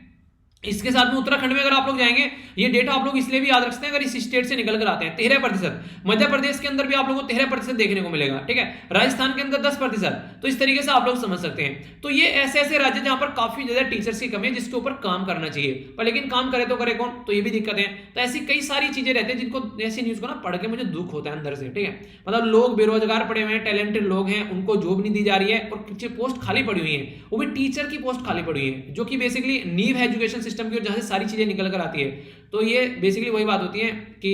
इसके साथ में उत्तराखंड में अगर आप लोग जाएंगे, ये डेटा आप लोग इसलिए भी याद रखते हैं अगर इस स्टेट से निकल कर आते हैं, 13%। मध्य प्रदेश के अंदर भी आप लोगों को 13% देखने को मिलेगा, ठीक है। राजस्थान के अंदर 10%। तो इस तरीके से आप लोग समझ सकते हैं। तो ये ऐसे ऐसे राज्य जहां पर काफी ज्यादा टीचर्स की कमी है, जिसके ऊपर काम करना चाहिए, पर लेकिन काम करे तो करे कौन, तो ये भी दिक्कत है। तो ऐसी कई सारी चीजें रहती है जिनको, ऐसी न्यूज को ना पढ़ के मुझे दुख होता है अंदर से, ठीक है। मतलब लोग बेरोजगार पड़े हुए हैं, टैलेंटेड लोग हैं, उनको जॉब नहीं दी जा रही है, और कुछ पोस्ट खाली पड़ी हुई है, वो भी टीचर की पोस्ट खाली पड़ी हुई है, जो कि बेसिकली नींव है एजुकेशन सिस्टम की, और जहां से सारी चीजें निकल कर आती है। तो ये बेसिकली वही बात होती है कि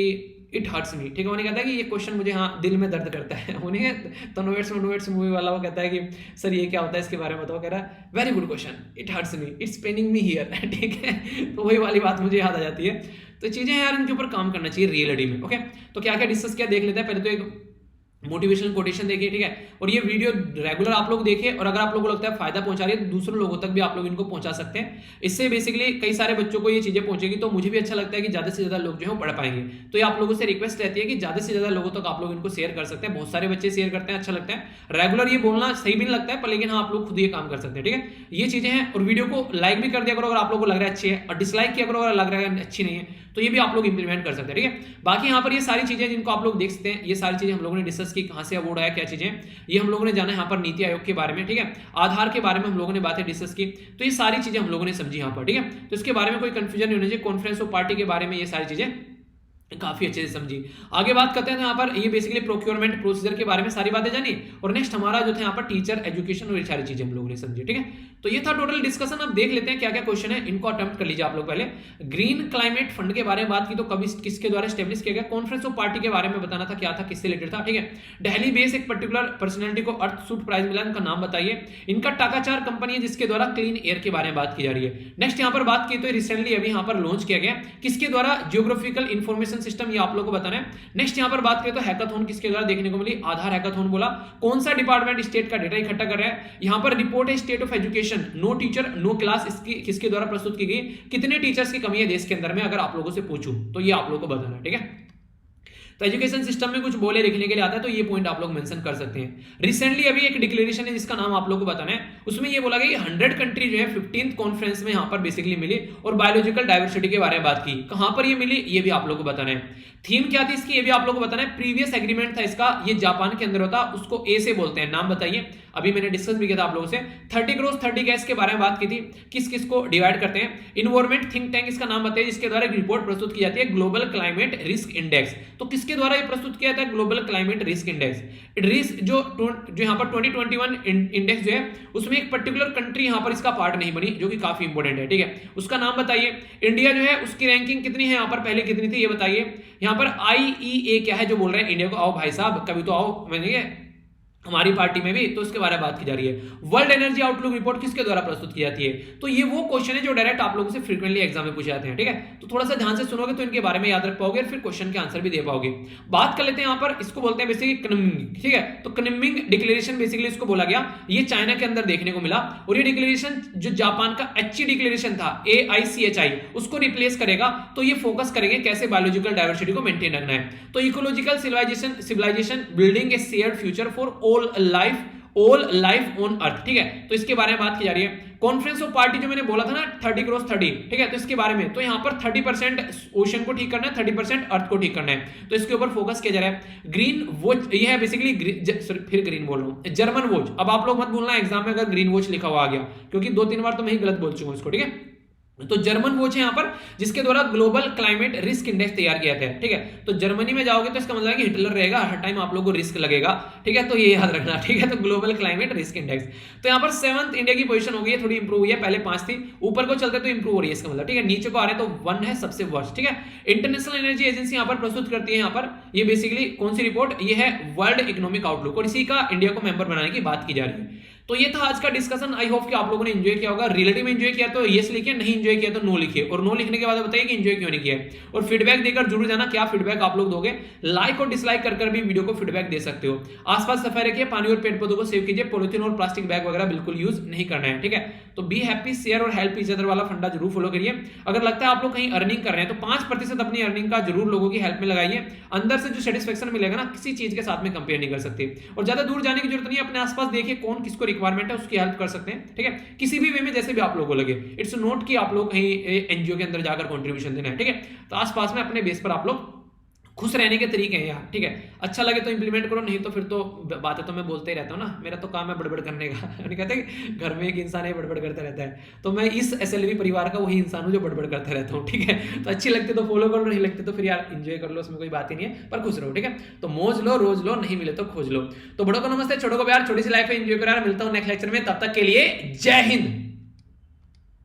इट हर्ट्स मी, ठीक है। उन्हें कहता है कि ये क्वेश्चन मुझे हाँ दिल में दर्द करता है। उन्हें तनोवेट्स मूवी वाला वो कहता है कि सर ये क्या होता है, इसके बारे में बताओ। कह रहा है very good question, it hurts me, it's paining me here, ठीक है। तो वही वाली बात मुझे याद आ जाती है। तो चीजें यार इनके ऊपर काम करना चाहिए रियलिटी में, ओके। तो क्या क्या डिस्कस किया देख लेते हैं। पहले तो एक मोटिवेशनल कोटेशन देखिए, ठीक है। और ये वीडियो रेगुलर आप लोग देखिए, और अगर आप लोगों को लगता है फायदा पहुंचा रही है तो दूसरों लोगों तक भी आप लोग इनको पहुंचा सकते हैं। इससे बेसिकली कई सारे बच्चों को ये चीजें पहुंचेगी, तो मुझे भी अच्छा लगता है कि ज्यादा से ज्यादा लोग जो है पढ़ पाएंगे। तो ये आप लोगों से रिक्वेस्ट रहती है कि ज्यादा से ज्यादा लोगों तक आप लोग इनको शेयर कर सकते हैं। बहुत सारे बच्चे शेयर करते हैं, अच्छा लगता है। रेगुलर ये बोलना सही भी नहीं लगता है, पर लेकिन हाँ आप लोग खुद ये काम कर सकते हैं, ठीक है। ये चीजें हैं। और वीडियो को लाइक भी कर दिया करो अगर आप लोग को लग रहा है अच्छी है, और डिसलाइक किया करो अगर लग रहा है अच्छी नहीं है, तो ये भी आप लोग इंप्लीमेंट कर सकते हैं, ठीक है। बाकी यहाँ पर ये सारी चीजें जिनको आप लोग देख सकते हैं, ये सारी चीजें हम लोगों ने डिस्कस की, कहां से अवार्ड आया, क्या चीजें, ये हम लोगों ने जाना यहाँ पर नीति आयोग के बारे में, ठीक है। आधार के बारे में हम लोगों ने बातें डिस्कस की, तो ये सारी चीजें हम लोगों ने समझी यहाँ पर, ठीक है। तो इसके बारे में कोई कंफ्यूजन नहीं होना चाहिए। कॉन्फ्रेंस ऑफ पार्टी के बारे में ये सारी चीजें काफी अच्छे से समझी। आगे बात करते हैं यहाँ पर, ये बेसिकली प्रोक्योरमेंट प्रोसीजर के बारे में सारी बातें जानी, और नेक्स्ट हमारा जो था यहाँ पर टीचर एजुकेशन और ये सारी चीजें हम लोगों ने समझी, ठीक है। तो ये था टोटल डिस्कशन। अब देख लेते हैं क्या क्या क्वेश्चन है, इनको अटेम्प्ट कर लीजिए आप लोग। पहले ग्रीन क्लाइमेट फंड के बारे में बात की, तो कभी किसके द्वारा स्टेब्लिश किया गया। कॉन्फ्रेंस ऑफ पार्टी के बारे में बताना था, क्या था, किससे रिलेटेड था, ठीक है। दिल्ली बेस एक पर्टिकुलर पर्सनैलिटी को अर्थ सूट प्राइज मिला, इनका नाम बताइए। इनका टाकाचार कंपनी है जिसके द्वारा क्लीन एयर के बारे में बात की जा रही है। नेक्स्ट यहाँ पर बात की तो रिसेंटली अभी यहाँ पर लॉन्च किया गया, किसके द्वारा, जियोग्राफिकल इंफॉर्मेशन सिस्टम, ये आप लोग को बताना है। नेक्स्ट यहां पर बात करें तो हैकाथॉन किसके द्वारा देखने को मिली, आधार हैकाथॉन बोला। कौन सा डिपार्टमेंट स्टेट का डेटा इकट्ठा कर रहा है। यहां पर रिपोर्ट है state of education, no teacher no class, इसकी किसके द्वारा प्रस्तुत की गई, कितने टीचर्स की कमी है देश के अंदर में, अगर आप लोगों से पूछूं तो ये आप लोगों को बताना है, ठीक है। तो एजुकेशन सिस्टम में कुछ बोले लिखने के लिए आता है तो ये पॉइंट आप लोग मेंशन कर सकते हैं। रिसेंटली अभी एक डिक्लेरेशन है जिसका नाम आप लोगों को बताना है, उसमें ये बोला गया कि 100 कंट्री जो है 15th कॉन्फ्रेंस में यहाँ पर बेसिकली मिली और बायोलॉजिकल डाइवर्सिटी के बारे में बात की। कहां पर ये मिली ये भी आप लोगों को बताना है। थीम क्या थी इसकी ये भी आप लोगों को बताना है। प्रीवियस एग्रीमेंट था इसका, ये जापान के अंदर होता, उसको ए से बोलते हैं। नाम बताइए, अभी मैंने डिस्कस भी किया था आप लोगों से। 30 क्रॉस 30 गैस के बारे में बात की थी, किस किस को डिवाइड करते हैं। इन्वायरमेंट थिंक टैंक इसका नाम बताइए, जिसके द्वारा एक रिपोर्ट प्रस्तुत की जाती है, ग्लोबल क्लाइमेट रिस्क इंडेक्स। तो किसके द्वारा ये प्रस्तुत किया जाता है, global climate risk index. Risk जो यहाँ पर 2021 इंडेक्स जो है उसमें एक पर्टिकुलर कंट्री यहाँ पर इसका पार्ट नहीं बनी, जो कि काफी इंपॉर्टेंट है, ठीक है। उसका नाम बताइए। इंडिया जो है उसकी रैंकिंग कितनी है यहाँ पर, पहले कितनी थी ये बताइए। यहाँ पर IEA क्या है जो बोल रहे हैं इंडिया को, आओ भाई साहब कभी तो आओ, मैंने हमारी पार्टी में भी तो उसके बारे में बात की जा रही है। वर्ल्ड एनर्जी आउटलुक रिपोर्ट किसके द्वारा प्रस्तुत की जाती है। तो ये वो क्वेश्चन है जो डायरेक्ट आप लोगों से फ्रीक्वेंटली एग्जाम में पूछे जाते हैं, ठीक है। तो थोड़ा सा ध्यान से सुनोगे तो इनके बारे में याद रख पाओगे और फिर क्वेश्चन के आंसर भी दे पाओगे। बात कर लेते हैं यहाँ पर, इसको बोलते हैं बेसिकली कनिमिंग, ठीक है। तो कनिमिंग डिक्लेरेशन बेसिकली इसको बोला गया, ये चाइना के अंदर देखने को मिला और ये डिक्लेरेशन जो जापान का अच्छी डिक्लेरेशन था AICHI उसको रिप्लेस करेगा। तो ये फोकस करेंगे कैसे बायोलॉजिकल डाइवर्सिटी को मेंटेन रखना है। तो ecological civilisation building a shared future for all life on earth, ठीक है। तो इसके बारे में बात की जा रही है। कॉन्फ्रेंस ऑफ पार्टी जो मैंने बोला था ना 30 क्रॉस 30, ठीक है। तो इसके बारे में तो यहाँ पर 30% ओशन को ठीक करना है, 30% अर्थ को ठीक करना है, तो इसके ऊपर फोकस किया जा रहा है। ग्रीन वॉच ये है बेसिकली, फिर ग्रीन बोल रहा हूँ, जर्मन वॉच। अब आप लोग मत भूलना एग्जाम में अगर ग्रीन वॉच लिखा हुआ आ गया, क्योंकि 2-3 बार तो मैं ही गलत बोल चुका हूँ इसको, ठीक है। तो जर्मन वॉच है यहाँ पर, जिसके द्वारा ग्लोबल क्लाइमेट रिस्क इंडेक्स तैयार किया था, ठीक है। तो जर्मनी में जाओगे तो इसका मतलब है कि हिटलर रहेगा, हर टाइम आप लोगों को रिस्क लगेगा, ठीक है। तो ये याद रखना, ठीक है। तो ग्लोबल क्लाइमेट रिस्क इंडेक्स, तो यहाँ पर 7th इंडिया की पोजीशन हो गई है, थोड़ी इंप्रूव हुई है, पहले 5 थी, ऊपर को चलते तो इंप्रूव हो रही है इसका मतलब, ठीक है। नीचे को आ रहे तो 1 है सबसे वर्स्ट, ठीक है। इंटरनेशनल एनर्जी एजेंसी यहाँ पर प्रस्तुत करती है, यहाँ पर ये बेसिकली कौन सी रिपोर्ट, ये है वर्ल्ड इकोनॉमिक आउटलुक, और इसी का इंडिया को मेंबर बनाने की बात की जा रही है। तो ये था आज का डिस्कशन। आई होप कि आप लोगों ने एंजॉय किया होगा। रिलेटिव में एंजॉय किया तो यस लिखिए, नहीं एंजॉय किया तो नो लिखिए, और नो लिखने के बाद बताइए कि एंजॉय क्यों नहीं किया। और फीडबैक देकर जरूर जाना क्या फीडबैक आप लोग दोगे। लाइक और डिसलाइक कर भी वीडियो को फीडबैक दे सकते हो। आसपास सफाई रखिए, पानी और पेड़ पौधों को सेव कीजिए, पॉलिथीन और प्लास्टिक बैग वगैरह बिल्कुल यूज नहीं करना है, ठीक है। तो बी हैप्पी, शेयर और हेल्प ईच अदर वाला फंडा जरूर फॉलो करिए। अगर लगता है आप लोग कहीं अर्निंग कर रहे हैं तो 5% अपनी अर्निंग का जरूर लोगों की हेल्प में लगाइए। अंदर से जो सेटिस्फेक्शन मिलेगा ना, किसी चीज के साथ में कंपेयर नहीं कर सकते। और ज्यादा दूर जाने की जरूरत नहीं है, अपने आसपास देखिए कौन किसको रिक्वायरमेंट है, उसकी हेल्प कर सकते हैं, ठीक है। किसी भी वे में जैसे भी आप लोगों को लगे। इट्स नोट कि आप लोग कहीं एनजीओ के अंदर जाकर कंट्रीब्यूशन देना है, ठीक है। तो आसपास में अपने बेस पर आप लोग खुश रहने के तरीके हैं यार, ठीक है। अच्छा लगे तो इंप्लीमेंट करो, नहीं तो फिर तो बातें तो मैं बोलते ही रहता हूँ ना, मेरा तो काम है बड़बड़ करने का। कहते हैं घर में एक इंसान है बड़बड़ करता रहता है, तो मैं इस SLV परिवार का वही इंसान हूँ जो बड़बड़ करता रहता हूँ, ठीक है। तो अच्छी लगती तो फॉलो करो, नहीं लगती तो फिर यार एंजॉय कर लो, उसमें कोई बात ही नहीं है, पर खुश रहो, ठीक है। तो मौज लो, रोज लो, नहीं मिले तो खोज लो। तो बड़ों को नमस्ते, छोटों को प्यार, छोटी सी लाइफ है, एंजॉय करो यार। मिलता हूँ नेक्स्ट लेक्चर में, तब तक के लिए जय हिंद।